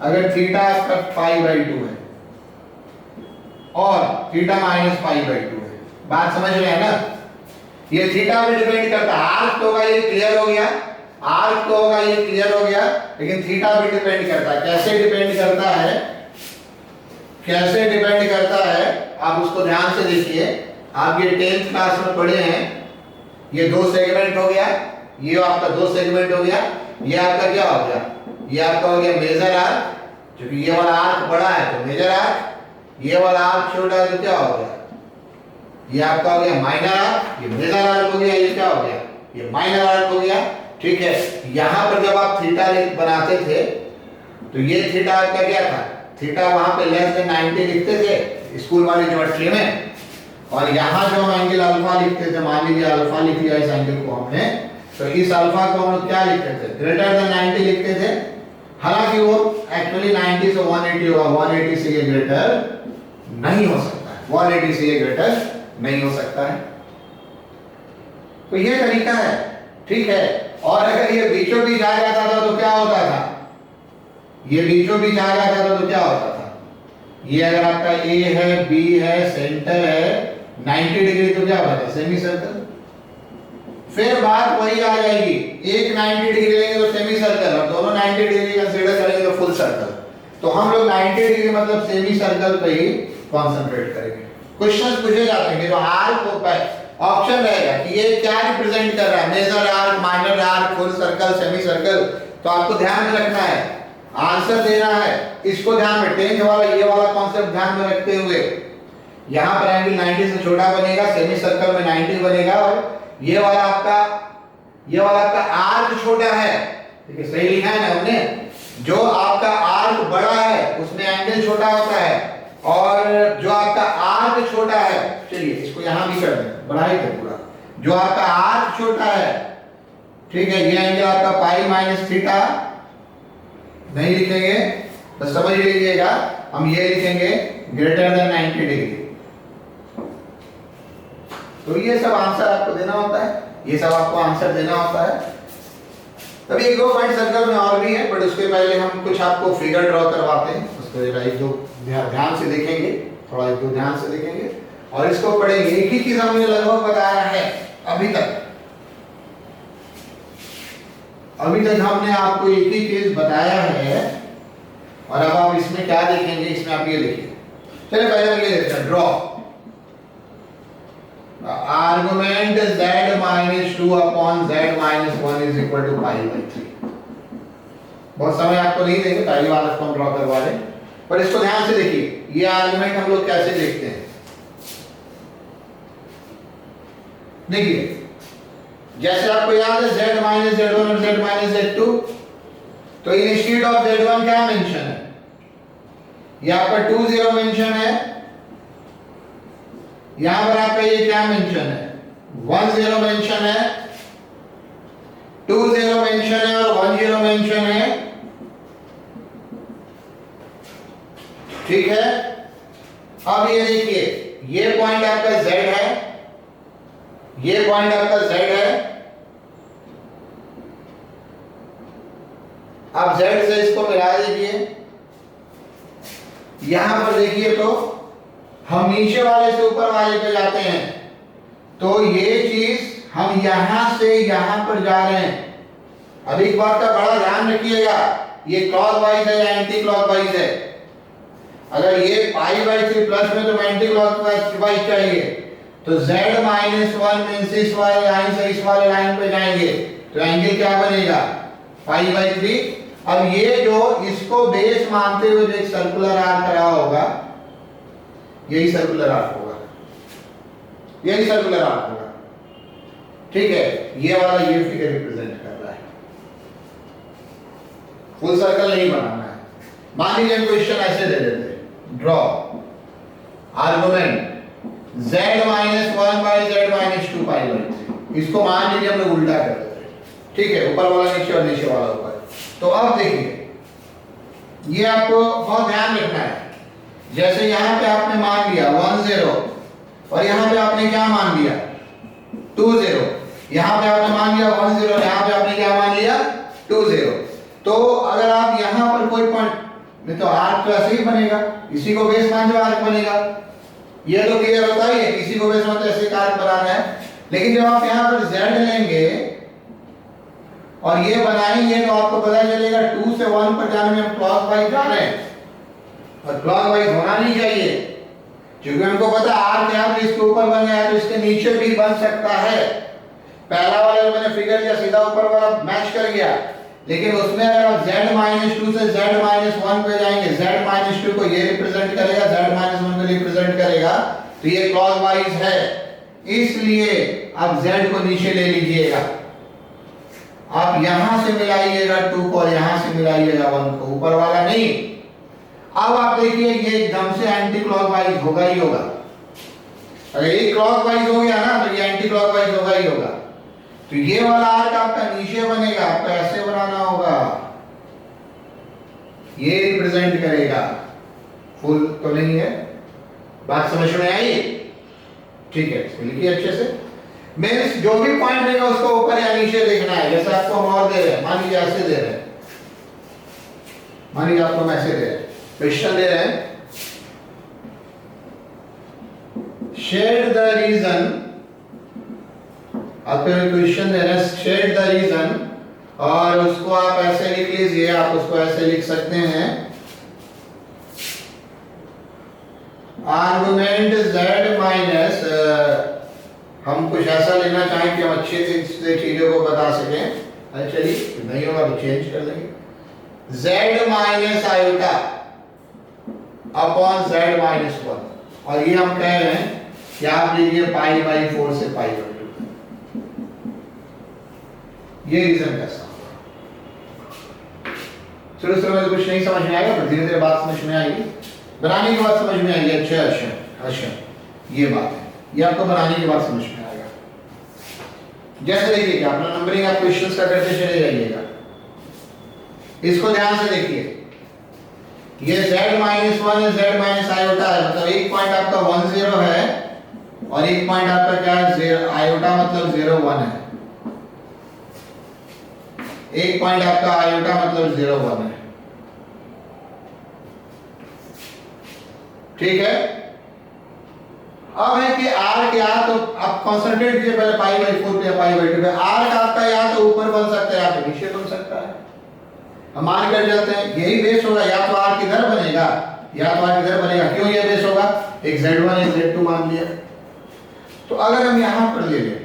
अगर थीटा आपका π/2 है और थीटा -π/2 है। बात समझ रहे हैं ना, ये थीटा पे डिपेंड करता है, आर्क तो होगा ये क्लियर हो गया, आर्क तो होगा ये क्लियर हो गया, लेकिन थीटा पे डिपेंड करता है। कैसे डिपेंड करता है, कैसे डिपेंड करता है, आप उसको ध्यान से देखिए। आप ये 10th क्लास में पढ़े हैं, ये दो सेगमेंट हो गया, ये आपका दो सेगमेंट हो गया, ये आपका क्या हो गया, ये आपका हो गया मेजर आर्क, क्योंकि ये वाला आर्क बड़ा है तो मेजर आर्क, ये वाला आर्क छोटा है तो क्या हो गया, ये आपका हो गया माइनर आर्क, ये मेजर आर्क हो गया, ये क्या हो गया, ये माइनर आर्क हो गया। ठीक है, यहां पर जब आप थीटा बनाते थे तो ये थीटा आपका क्या था, थीटा वहां पे लेस देन 90 लिखते थे स्कूल वाली ज्योमेट्री में, और यहां जो हम एंगल अल्फा लिखते थे, मान लीजिए अल्फा लिख लिया इस एंगल को हमने, तो इस अल्फा को हम क्या लिखते थे, ग्रेटर देन 90 लिखते थे। हालांकि वो एक्चुअली 90 से 180 होगा, 180 से ये ग्रेटर नहीं हो सकता है, 180 से ये ग्रेटर नहीं हो सकता है। तो ये तरीका है, ठीक है। और अगर ये बीचों बीच आ जाता था तो क्या होता था, ये बीचों बीच आ जाता था तो क्या होता था, ये अगर आपका A है, B है, सेंटर है, 90 डिग्री तो क्या बने, सेमी सर्कल। फिर बात वही आ जाएगी, एक 90 डिग्री लेंगे तो सेमी सर्कल, और दोनों 90 डिग्री कंसीडर करेंगे तो फुल सर्कल। तो हम लोग 90 डिग्री मतलब सेमी सर्कल पे ही कंसंट्रेट करेंगे। क्वेश्चंस पूछे जाते हैं कि जो आर्क होता है, ऑप्शन रहेगा कि ये क्या रिप्रेजेंट कर रहा है, major arc, minor arc, full circle, semi circle. तो आपको ध्यान में रखना है, आंसर देना है, इसको ध्यान में, 10th वाला ये वाला कॉन्सेप्ट ध्यान में रखते हुए, यहां पर एंगल 90 से छोटा बनेगा, सेमी सर्कल में 90 बनेगा, और ये वाला आपका आर्क छोटा है, ठीक है, सही लिखा है ना हमने, जो आपका आर्क बड़ा है उसमें एंगल छोटा होता है, और जो आपका आर्क छोटा है, चलिए इसको यहां भी कर दें, बढ़ाई थे पूरा, जो आपका आर्क छोटा है, ठीक है, ये एंगल आपका पाई माइनस थीटा नहीं लिखेंगे, तो समझ लीजिएगा, हम ये लिखेंगे ग्रेटर देन 90 डिग्री। तो ये सब आंसर आपको देना होता है, ये सब आपको आंसर देना होता है। तभी एक दो पॉइंट सर्कल में और भी है, बट उसके पहले हम कुछ आपको फिगर ड्रॉ करवाते हैं, उसको एक दो ध्यान से देखेंगे, थोड़ा एक दो ध्यान से देखेंगे, और इसको पढ़ेंगे। एक ही चीज हमने लगभग बताया है अभी तक हमने आपको एक ही चीज बताया है। और अब आप इसमें क्या देखेंगे, इसमें आप ये देखिए। चलिए पहले हम ये देखते हैं, draw argument z-2 upon z-1 is equal to pi by 3। बहुत समय आपको नहीं देंगे, पहली बार इसको हम ड्रॉ करवा रहे हैं, पर इसको ध्यान से देखिए। ये आर्गुमेंट हम लोग कैसे देखते हैं, देखिए जैसे आपको याद है z माइनस z1 और z माइनस z2, तो इंस्टीट्यूट ऑफ z1 क्या मेंशन है, ये आपका 2 0 मेंशन है। यहां पर आपका ये क्या मेंशन है, 1 0 मेंशन है, 2 0 मेंशन है और 1 0 मेंशन है। ठीक है, अब ये देखिए, ये पॉइंट आपका z है, ये पॉइंट आपका z है। आप z से इसको मिला दीजिए। यहां पर देखिए, तो हम नीचे वाले से ऊपर वाले पे जाते हैं, तो ये चीज हम यहां से यहां पर जा रहे हैं। अब एक बात का बड़ा ध्यान रखिएगा, ये क्लॉकवाइज है या एंटी क्लॉकवाइज है। अगर ये पाई बाई 3 प्लस में, तो एंटी क्लॉकवाइज चाहिए, तो z माइनस 1 मींस इस वाले लाइन से इस वाले लाइन पे जाएंगे, तो एंगल क्या बनेगा, पाई बाई 3। अब ये जो इसको बेस मानते हुए जो एक सर्कुलर आर्क रहा होगा, यही सर्कुलर आर्क होगा, यही सर्कुलर आर्क होगा। ठीक है, ये वाला ये फिगर रिप्रेजेंट कर रहा है, फुल सर्कल नहीं बनाना है। मान लीजिए क्वेश्चन ऐसे दे देते, draw argument z minus 1 by z minus 2 pi by 3। इसको मान लीजिए हम लोग उल्टा कर देते, ठीक है, ऊपर वाला नीचे और नीचे वाला ऊपर। तो अब देखिए, ये आपको बहुत ध्यान रखना है। जैसे यहां पे आपने मान लिया 1 0 और यहां पे आपने क्या मान लिया 2 0, यहां पे आपने मान लिया 1 0, यहां पे आपने क्या मान लिया 2 0। तो अगर आप यहां पर कोई पॉइंट में, तो आर्क तो ऐसे ही बनेगा, इसी को बेस मान जो आर्क बनेगा। ये तो क्लियर होता ही है, किसी को बेस मान तो ऐसे आर्क बनाना है। लेकिन जब आप यहां पर z लेंगे और ये बनाएंगे, तो आपको पता चलेगा 2 से 1 पर जाने में हम क्लॉकवाइज जा रहे हैं, और क्लॉकवाइज होना नहीं चाहिए, क्योंकि हमको पता आर्क यहां पर इसके ऊपर बन गया, तो इसके नीचे भी बन सकता है। पहला वाला जो मैंने फिगर दिया सीधा ऊपर वाला मैच कर गया, लेकिन उसमें अगर आप z माइनस 2 से z माइनस 1 पे जाएंगे, z माइनस 2 को ये रिप्रेजेंट करेगा, z माइनस 1 को रिप्रेजेंट करेगा, तो ये क्लॉकवाइज है। इसलिए आप z को नीचे ले लीजिएगा, आप यहां से मिलाइएगा 2 को और यहां से मिलाइएगा 1 को, ऊपर वाला नहीं। अब आप देखिए, ये एकदम से एंटी क्लॉकवाइज होगा ही होगा। अगर ये क्लॉकवाइज हो गया ना, तो ये एंटी क्लॉकवाइज होगा ही होगा। तो ये वाला आर्क आपका नीचे बनेगा, आपको ऐसे बनाना होगा, ये रिप्रेजेंट करेगा। फुल तो नहीं है, बात समझ में आई? ठीक है, इसको लिखिए अच्छे से। मींस जो भी पॉइंट देगा उसको ऊपर या नीचे देखना है। जैसे आपको हम और दे रहे हैं, मान लीजिए ऐसे दे रहे हैं, मान लीजिए आपको हम ऐसे दे रहे हैं, क्वेश्चन दे रहे हैं, शेड द रीजन, आपको क्वेश्चन दे रहे हैं शेड द रीजन, और उसको आप ऐसे लिख लीजिए, आप उसको ऐसे लिख सकते हैं, आर्गुमेंट z माइनस, हम कुछ ऐसा लेना चाहें कि हम अच्छे से चीजों को बता सकें। अच्छा चलिए, नहीं होगा तो चेंज कर देंगे, z minus iota upon z minus 1, और ये हम कह रहे हैं कि आप लीजिए पाई बाई 4 से पाई बाई 2। ये रीजन कैसा होगा? शुरू में कुछ नहीं समझ में आएगा, पर धीरे धीरे बात समझ में आएगी, बनाने के बाद समझ में आएगी। अच्छा अच्छा अच्छा, ये बात है, ये आपको बनाने के बाद समझ में आएगा। जैसे देखिए, अपना नंबरिंग आप क्वेश्चंस का करते चले जाइएगा, इसको ध्यान से देखिए। ये z माइनस 1 है, z माइनस आयोटा है, मतलब एक पॉइंट आपका 1 0 है और एक पॉइंट आपका क्या है 0, आयोटा मतलब 0 1 है। एक पॉइंट आपका आयोटा मतलब 0 1 है, ठीक है। अब है कि आर्क या तो आप कंसंट्रेट कीजिए पहले पाई बाई 4 पे पाई बाई 2 पे। आर्क आपका या तो ऊपर बन सकता है या तो नीचे बन सकता है। हम मान कर जाते हैं यही बेस होगा, या तो आर्क इधर बनेगा या तो आर्क इधर बनेगा। क्यों ये बेस होगा? एक Z1 एक Z2 मान लिया। तो अगर हम यहां पर ले लें,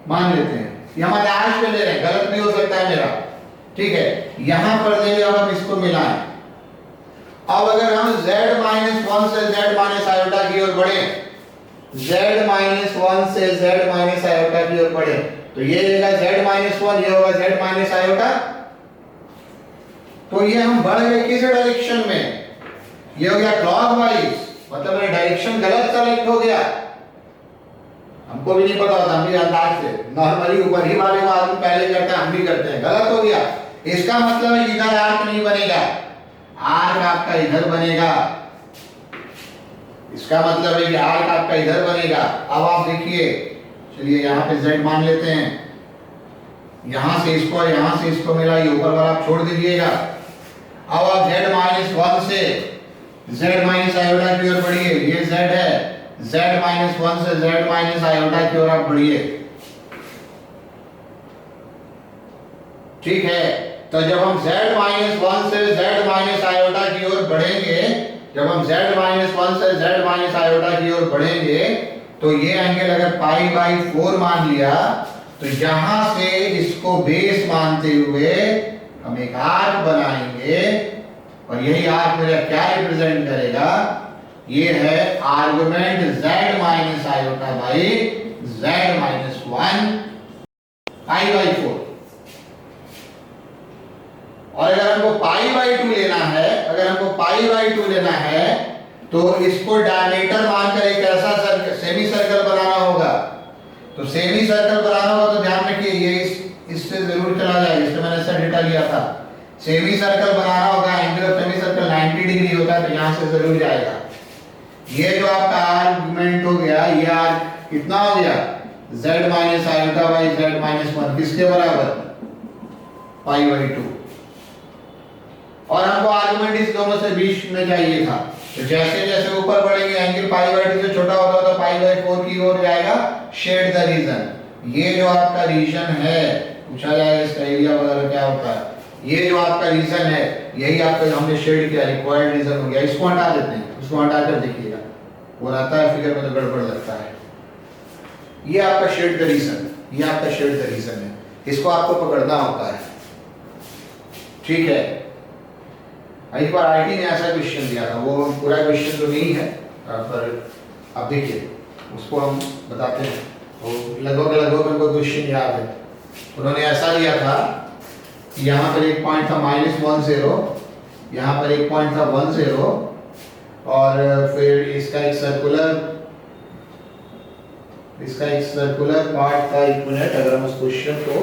मान लेते हैं ये हम आकाश पे ले रहे हैं, गलत भी हो सकता है मेरा, ठीक है, यहां पर ले लिया, अब हम इसको मिलाएं। अब अगर हम Z-1 से Z- आयोटा की ओर बढ़े, Z-1 से Z- आयोटा की ओर बढ़े, तो ये रहेगा Z-1, ये होगा Z- आयोटा। तो ये हम बढ़ गए किस डायरेक्शन में? ये हो गया क्लॉकवाइज, मतलब मेरा डायरेक्शन गलत सेलेक्ट हो गया। हमको भी नहीं पता होता, हम भी अंदाज से नॉर्मली ऊपर ही वाले को आदमी पहले करते हैं, हम भी करते हैं, गलत हो गया। इसका मतलब है इधर आर्क नहीं बनेगा, आर्क आपका इधर बनेगा। इसका मतलब है कि आर्क आपका इधर बनेगा। अब आप देखिए, चलिए यहाँ पे Z मान लेते हैं, यहां से इसको और यहां से इसको मिला, ये ऊपर वाला आप छोड़ दीजिएगा। अब आप Z-1 से Z- आयोटा की ओर बढ़िए, ये Z है, Z-1 से Z- आयोटा की ओर आप बढ़िए, ठीक है। तो जब हम Z-1 से Z- आयोटा की ओर बढ़ेंगे, जब हम Z-1 से Z- आयोटा की ओर बढ़ेंगे, तो ये एंगल अगर पाई बाई 4 मान लिया, तो यहां से इसको बेस मानते हुए हम एक आर्क बनाएंगे, और यही आर्क मेरा क्या रिप्रेजेंट करेगा? ये है argument Z- iota by Z-1 pi by 4। और अगर हमको पाई बाई 2 लेना है, अगर हमको पाई बाई 2 लेना है, तो इसको डायमीटर मानकर एक ऐसा सर्कल, सेमी सर्कल बनाना होगा। तो सेमी सर्कल बनाना होगा तो ध्यान रखिए ये इससे जरूर चला जाएगा, इससे मैंने ऐसा डेटा लिया था। सेमी सर्कल बनाना होगा, angle of semi circle 90 degree होता है, तो यहां से जरूर जाएगा। ये जो आपका आर्गुमेंट हो गया, ये आर्क कितना हो गया? Z- आयोटा बाई Z-1 किसके बराबर? Pi by 2। और हमको आर्गुमेंट इस दोनों से बीच में चाहिए था। तो जैसे जैसे ऊपर बढ़ेंगे एंगल पाई बाई 2 से छोटा होता होता पाई बाई 4 की ओर जाएगा। शेड द रीजन, ये जो आपका रीजन है, पूछा जाएगा इसका एरिया वगैरह क्या होता है, ये जो आपका रीजन है, यही आपका हमने शेड किया, रिक्वायर्ड रीजन हो गया। इसको हटा देते हैं, उसको हटाकर देखिएगा, वो रहता है फिगर में तो गड़बड़ लगता है। ये आपका शेड का रीजन, ये आपका शेड का रीजन है, इसको आपको पकड़ना होता है, ठीक है। एक बार आईटी ने ऐसा क्वेश्चन दिया था, वो पूरा क्वेश्चन तो नहीं है, पर आप देखिए उसको हम बताते हैं, वो लगभग हमको क्वेश्चन याद है। उन्होंने ऐसा दिया था कि यहाँ पर एक पॉइंट था -10, यहाँ पर एक पॉइंट था 10, और फिर इसका एक सर्कुलर पार्ट था। एक मिनट, अगर हम उस क्वेश्चन को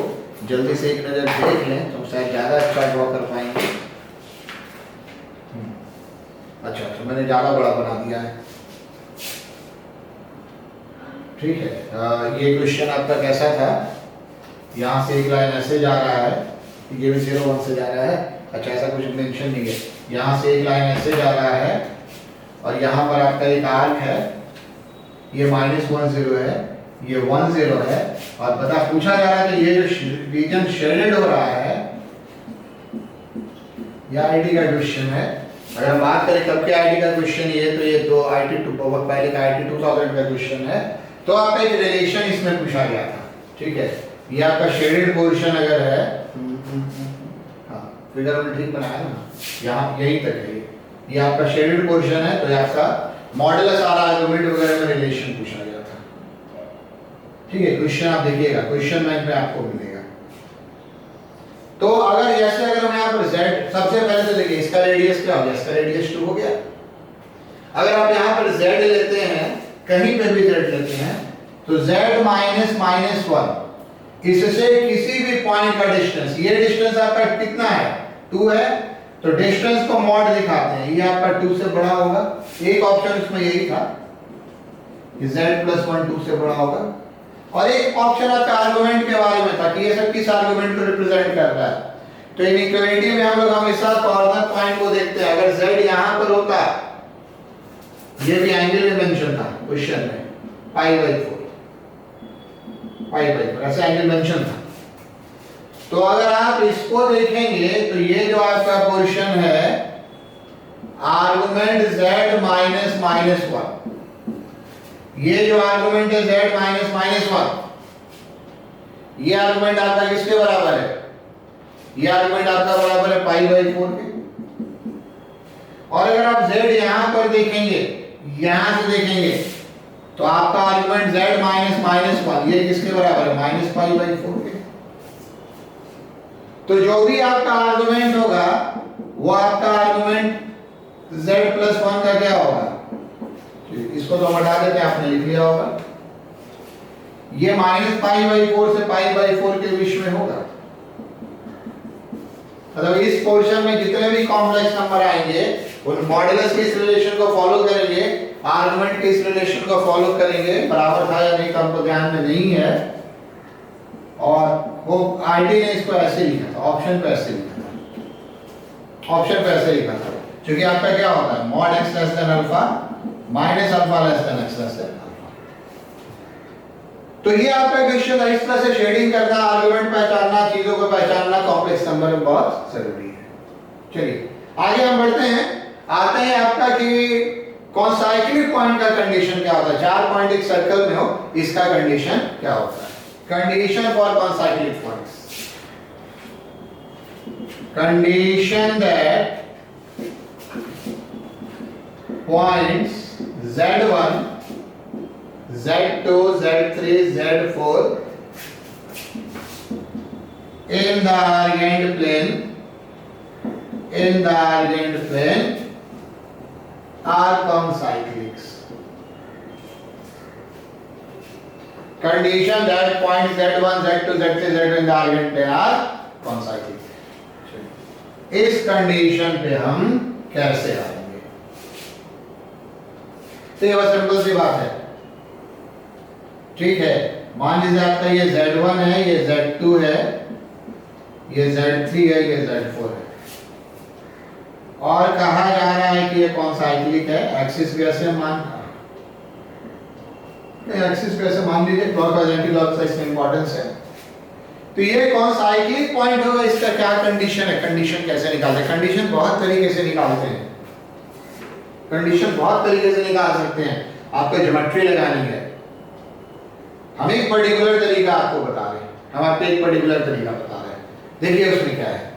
जल्दी से एक नजर देख लें तो शायद ज्यादा अच्छा ड्रॉ कर पाएंगे। अच्छा, तो मैंने ज्यादा बड़ा बना दिया है, ठीक है। ये क्वेश्चन आपका कैसा था? यहाँ से एक लाइन ऐसे जा रहा है, ये भी 0-1 से जा रहा है। अच्छा, ऐसा कुछ मेंशन नहीं है। यहाँ से एक लाइन ऐसे जा रहा है और यहाँ पर आपका एक आर्क है, ये -10 है, ये 10 है, और पता पूछा जा रहा है कि ये जो रीजन शेडेड हो रहा है, यह आईटी का क्वेश्चन है। अगर हम बात करें कब के आईटी का क्वेश्चन ये, तो ये तो आईटी बहुत पहले का आईटी 2000 का क्वेश्चन है। तो आपका एक रिलेशन इसमें पूछा गया था, ठीक है। ये आपका शेडेड पोर्शन अगर है, हाँ फिगर में ठीक बनाया ना, यहाँ यही तक है, ये आपका शेडेड पोर्शन है, तो ये आपका मॉडुलस आर आर्गुमेंट वगैरह में रिलेशन पूछा गया था, ठीक है। क्वेश्चन आप देखिएगा, क्वेश्चन बैंक में आपको मिलेगा। तो अगर जैसे अगर हम यहाँ पर z, सबसे पहले तो देखिए इसका रेडियस क्या हो गया, इसका रेडियस 2 हो गया। अगर आप यहाँ पर z लेते हैं, कहीं पे भी z लेते हैं, तो z -1 इससे किसी भी पॉइंट का डिस्टेंस, ये डिस्टेंस आपका कितना है? 2 है, तो डिस्टेंस को मॉड दिखाते हैं, ये आपका 2 से बड़ा होगा। एक ऑप्शन इसमें यही था कि z+1 2 से बड़ा होगा, और एक ऑप्शन आपका आर्गुमेंट के बारे में था कि ये सब किस आर्गुमेंट को रिप्रेजेंट कर रहा है। तो इनइक्वालिटी में हम लोग हमेशा कॉर्नर पॉइंट को देखते हैं। अगर z यहां पर होता, ये भी एंगल में मेंशन था, क्वेश्चन में, पाई बाई 4, ऐसा एंगल मेंशन था। तो अगर आप इसको देखेंगे तो ये जो आपका पोर्शन है आर्गुमेंट z माइनस माइनस 1, ये जो आर्गुमेंट है z माइनस माइनस 1, ये आर्गुमेंट आपका किसके बराबर है? ये आर्गुमेंट आपका बराबर है पाई बाई 4 के। और अगर आप z यहां पर देखेंगे, यहां से देखेंगे तो आपका आर्गुमेंट z माइनस माइनस 1, ये किसके बराबर है? माइनस पाई बाई 4 के। तो जो भी आपका आर्गुमेंट होगा वो आपका आर्गुमेंट z प्लस 1 का क्या होगा? इसको तो हटा देते हैं, आपने लिख लिया होगा। ये माइनस पाई बाई 4 से पाई बाई 4 के बीच में होगा। मतलब इस पोर्शन में जितने भी कॉम्प्लेक्स नंबर आएंगे उन मॉडुलस के इस रिलेशन को फॉलो करेंगे, आर्गुमेंट के इस रिलेशन को फॉलो करेंगे। बराबर था या नहीं तो हमको ध्यान में नहीं है, और वो आईडी ने इसको ऐसे लिखा था, ऑप्शन पे ऐसे लिखा था, ऑप्शन पे ऐसे लिखा था, क्योंकि आपका क्या होता है mod x less than alpha minus alpha less than x less than alpha. तो ये आपका क्वेश्चन है, इस तरह से शेडिंग करना, आर्गुमेंट पहचानना, चीजों को पहचानना कॉम्प्लेक्स नंबर में बहुत जरूरी है। चलिए आगे हम बढ़ते हैं, आते हैं आपका कि कॉन्साइक्लिक पॉइंट का कंडीशन क्या होता है। 4 पॉइंट एक सर्कल में हो, इसका कंडीशन क्या होता है? Condition for concyclic points, condition that points z1, z2, z3, z4 in the Argand plane, are concyclics. Condition that points z1, z2, z3, z4 in the Argand plane are concyclic. इस condition पे हम कैसे आएंगे? तो ये बस simple सी बात है, ठीक है। मान लीजिए आपका ये z1 है, ये z2 है, ये z3 है, ये z4 है, और कहा जा रहा है कि ये कॉन्साइक्लिक है। एक्सिस भी ऐसे एक्सिस भी ऐसे मान लीजिए, क्लॉकवाइज एंटी क्लॉकवाइज का इंपॉर्टेंस है। तो ये कॉन्साइक्लिक पॉइंट होगा, इसका क्या कंडीशन है? कंडीशन कैसे निकालते हैं? कंडीशन बहुत तरीके से निकालते हैं, कंडीशन बहुत तरीके से निकाल सकते हैं। आपको ज्योमेट्री लगानी है, हम एक पर्टिकुलर तरीका आपको बता रहे हैं, हम आपको एक पर्टिकुलर तरीका बता रहे हैं। देखिए उसमें क्या है,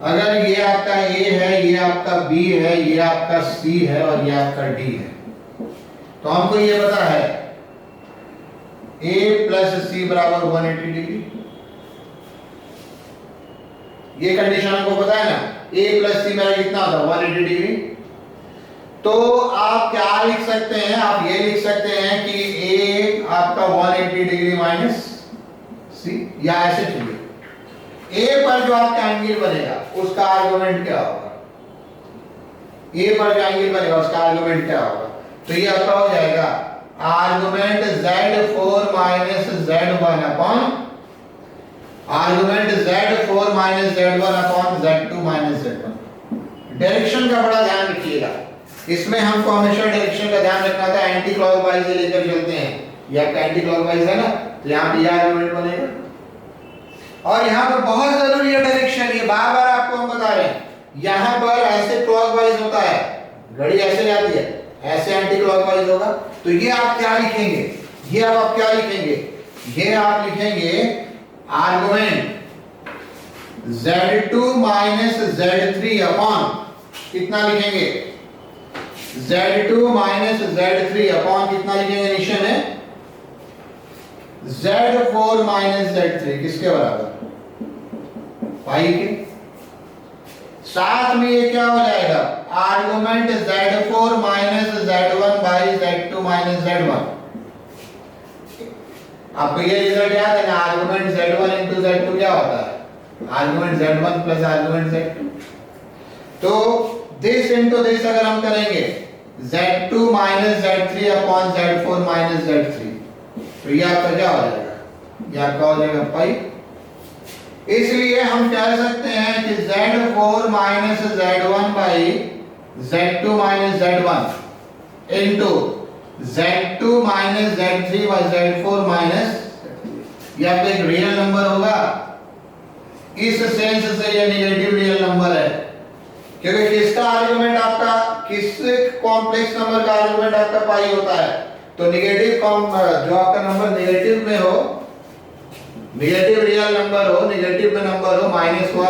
अगर ये आपका A है, ये आपका B है, ये आपका C है और ये आपका D है, तो हमको ये पता है A प्लस C बराबर 180 डिग्री। ये कंडीशन हमको पता है ना, A प्लस C मेरा कितना होता है? 180 डिग्री। तो आप क्या लिख सकते हैं? आप ये लिख सकते हैं कि A आपका 180 डिग्री माइनस C, या ऐसे चलिए A पर जो आपका एंगल बनेगा उसका आर्गुमेंट क्या होगा? A पर जो एंगल बनेगा उसका आर्गुमेंट क्या होगा? तो ये आपका हो जाएगा argument Z4 minus Z1 upon argument Z4 minus Z1 upon Z2 minus Z1। Direction का बड़ा ध्यान रखिएगा, इसमें हमको हमेशा डायरेक्शन का ध्यान रखना था। एंटी क्लॉकवाइज से लेकर चलते हैं, ये आपका एंटी क्लॉकवाइज है ना, तो यहाँ पे यह आर्गुमेंट बनेगा। और यहाँ पर बहुत जरूरी है डायरेक्शन, ये बार बार आपको हम बता रहे हैं। यहाँ पर ऐसे क्लॉकवाइज होता है, घड़ी ऐसे जाती है, ऐसे एंटी क्लॉकवाइज होगा। तो ये आप क्या लिखेंगे? ये आप क्या लिखेंगे? ये आप लिखेंगे argument Z2 minus Z3 upon कितना लिखेंगे? Z2 माइनस Z3 अपॉन कितना लिखेंगे? निशान है Z4 माइनस Z3, किसके बराबर? पाई के। साथ में ये क्या हो जाएगा? Argument Z4 minus Z1 by Z2 minus Z1। आपको ये रिजल्ट याद है ना, आर्गुमेंट Z1 इंटू Z2 क्या होता है? Argument Z1 plus argument Z2। तो दिस इंटू दिस अगर हम करेंगे Z2 minus Z3 upon Z4 minus Z3, तो ये आपका क्या हो जाएगा? ये आपका हो जाएगा पाई। इसलिए हम कह सकते हैं कि Z4 minus Z1 by Z2 minus Z1 into z2 minus z3 और z4 माइनस, ये आपका एक रियल नंबर होगा। इस सेंस से ये नेगेटिव रियल नंबर है, क्योंकि किसका आर्गुमेंट आपका, किस कॉम्प्लेक्स नंबर का आर्गुमेंट आपका पाई होता है। तो नेगेटिव जो आपका नंबर नेगेटिव में हो, नेगेटिव रियल नंबर हो, नेगेटिव में नंबर हो, -1 -2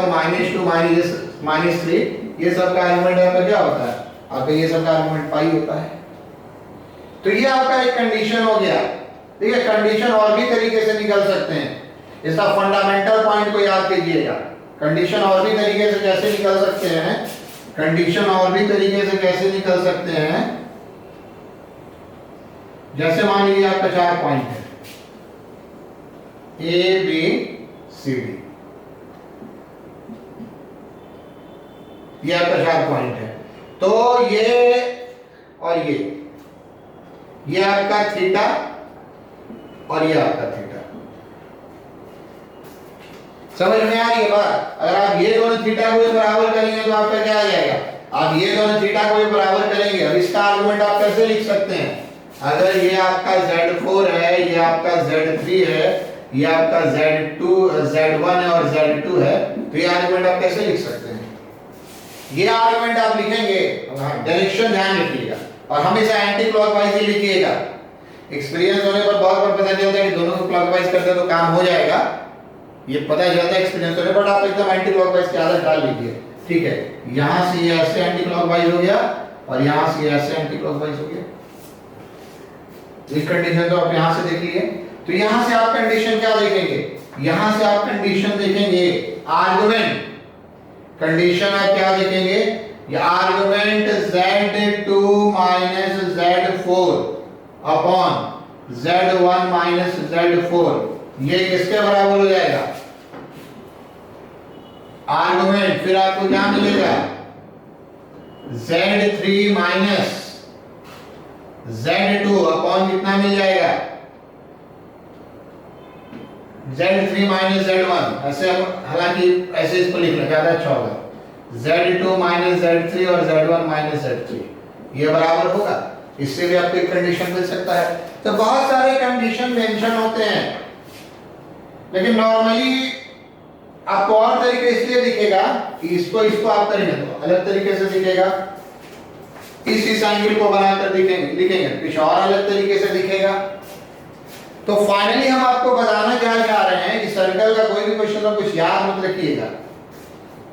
-3, ये सब का आर्गुमेंट आपका क्या होता है, आपका ये सब का आर्गुमेंट पाई होता है। तो ये आपका एक कंडीशन हो गया। ठीक है, कंडीशन और भी तरीके से निकल सकते हैं, इसका फंडामेंटल पॉइंट को याद कीजिएगा। कंडीशन और भी तरीके से कैसे निकल सकते हैं, कंडीशन और भी तरीके से कैसे निकल सकते हैं, जैसे मान लीजिए आपका 4 पॉइंट है A B C D, ये आपका 4 पॉइंट है। तो ये और ये आपका थीटा और ये आपका थीटा, समझ में आ रही है बात। अगर आप ये दोनों थीटा को बराबर करेंगे तो आपका क्या आ जाएगा, आप ये दोनों थीटा को बराबर करेंगे। अब इसका आर्गुमेंट आप कैसे लिख सकते हैं, अगर ये आपका Z4 है, ये आपका Z3 है, ये आपका Z1 है और Z2 है, तो ये आर्गुमेंट आप कैसे लिख सकते हैं, ये आर्गुमेंट आप लिखेंगे, डायरेक्शन ध्यान रखिएगा और हमेशा एंटी क्लॉकवाइज ही लिखिएगा। एक्सपीरियंस होने पर बहुत बार पता चलता है कि दोनों को क्लॉकवाइज करते हैं तो काम हो जाएगा, ये पता चलता है एक्सपीरियंस होने पर। आप एकदम एंटी क्लॉकवाइज की आदत डाल लीजिए। ठीक है, यहां से ये ऐसे एंटी क्लॉकवाइज हो गया और यहां से ये ऐसे एंटी क्लॉकवाइज हो गया। इस कंडीशन तो आप यहां से देख लिए। तो यहां से आप कंडीशन क्या देखेंगे, यहां से आप कंडीशन देखेंगे आर्गुमेंट, कंडीशन आप क्या देखेंगे, ये argument Z2 minus Z4 upon Z1 minus Z4, ये किसके बराबर हो जाएगा आर्गुमेंट। फिर आपको क्या मिलेगा, Z3 माइनस Z2 अपॉन कितना मिल जाएगा, Z3 माइनस Z1। ऐसे हालांकि ऐसे इसको लिखना ज्यादा अच्छा होगा, Z2 माइनस Z3 और Z1 माइनस Z3, ये बराबर होगा। इससे भी आपको एक कंडीशन मिल सकता है। तो बहुत सारे कंडीशन मेंशन होते हैं, लेकिन नॉर्मली आपको और तरीके इसलिए दिखेगा कि इसको आप करेंगे तो अलग तरीके से दिखेगा, इस एंगल को बनाकर लिखेंगे कुछ और अलग तरीके से दिखेगा। तो फाइनली हम आपको बताना क्या चाह रहे हैं कि सर्कल का कोई भी क्वेश्चन हो कुछ याद मत रखिएगा,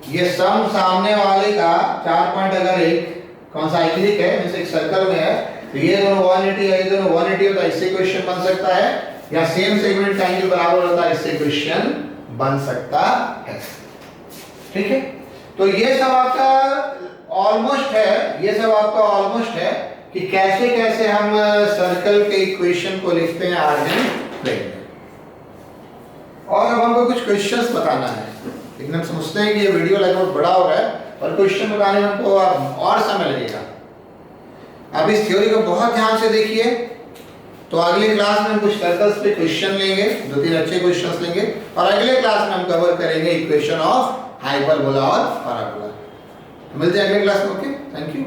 ये सम सामने वाले का 4 पॉइंट अगर एक कौन सा साइक्लिक है, जैसे एक सर्कल में है, तो ये दोनों 180 है, ये दोनों 180 होता है, इससे क्वेश्चन बन सकता है, या सेम सेगमेंट का एंगल बराबर होता है, इससे क्वेश्चन बन सकता है। ठीक है, तो ये सब आपका ऑलमोस्ट है, ये सब आपका ऑलमोस्ट है कि कैसे कैसे हम सर्कल के इक्वेशन को लिखते हैं आगे प्लेन। और अब हमको कुछ क्वेश्चंस बताना है, लेकिन हम समझते हैं कि ये वीडियो लगभग बड़ा हो रहा है और क्वेश्चन बताने में हमको और समय लगेगा। अब इस थ्योरी को बहुत ध्यान से देखिए, तो अगली क्लास में हम कुछ सर्कल्स पे क्वेश्चन लेंगे, 2-3 अच्छे क्वेश्चंस लेंगे, और अगले क्लास में हम कवर करेंगे इक्वेशन ऑफ हाइपरबोला और पैराबोला। मिलते हैं अगले क्लास में। Okay, thank you.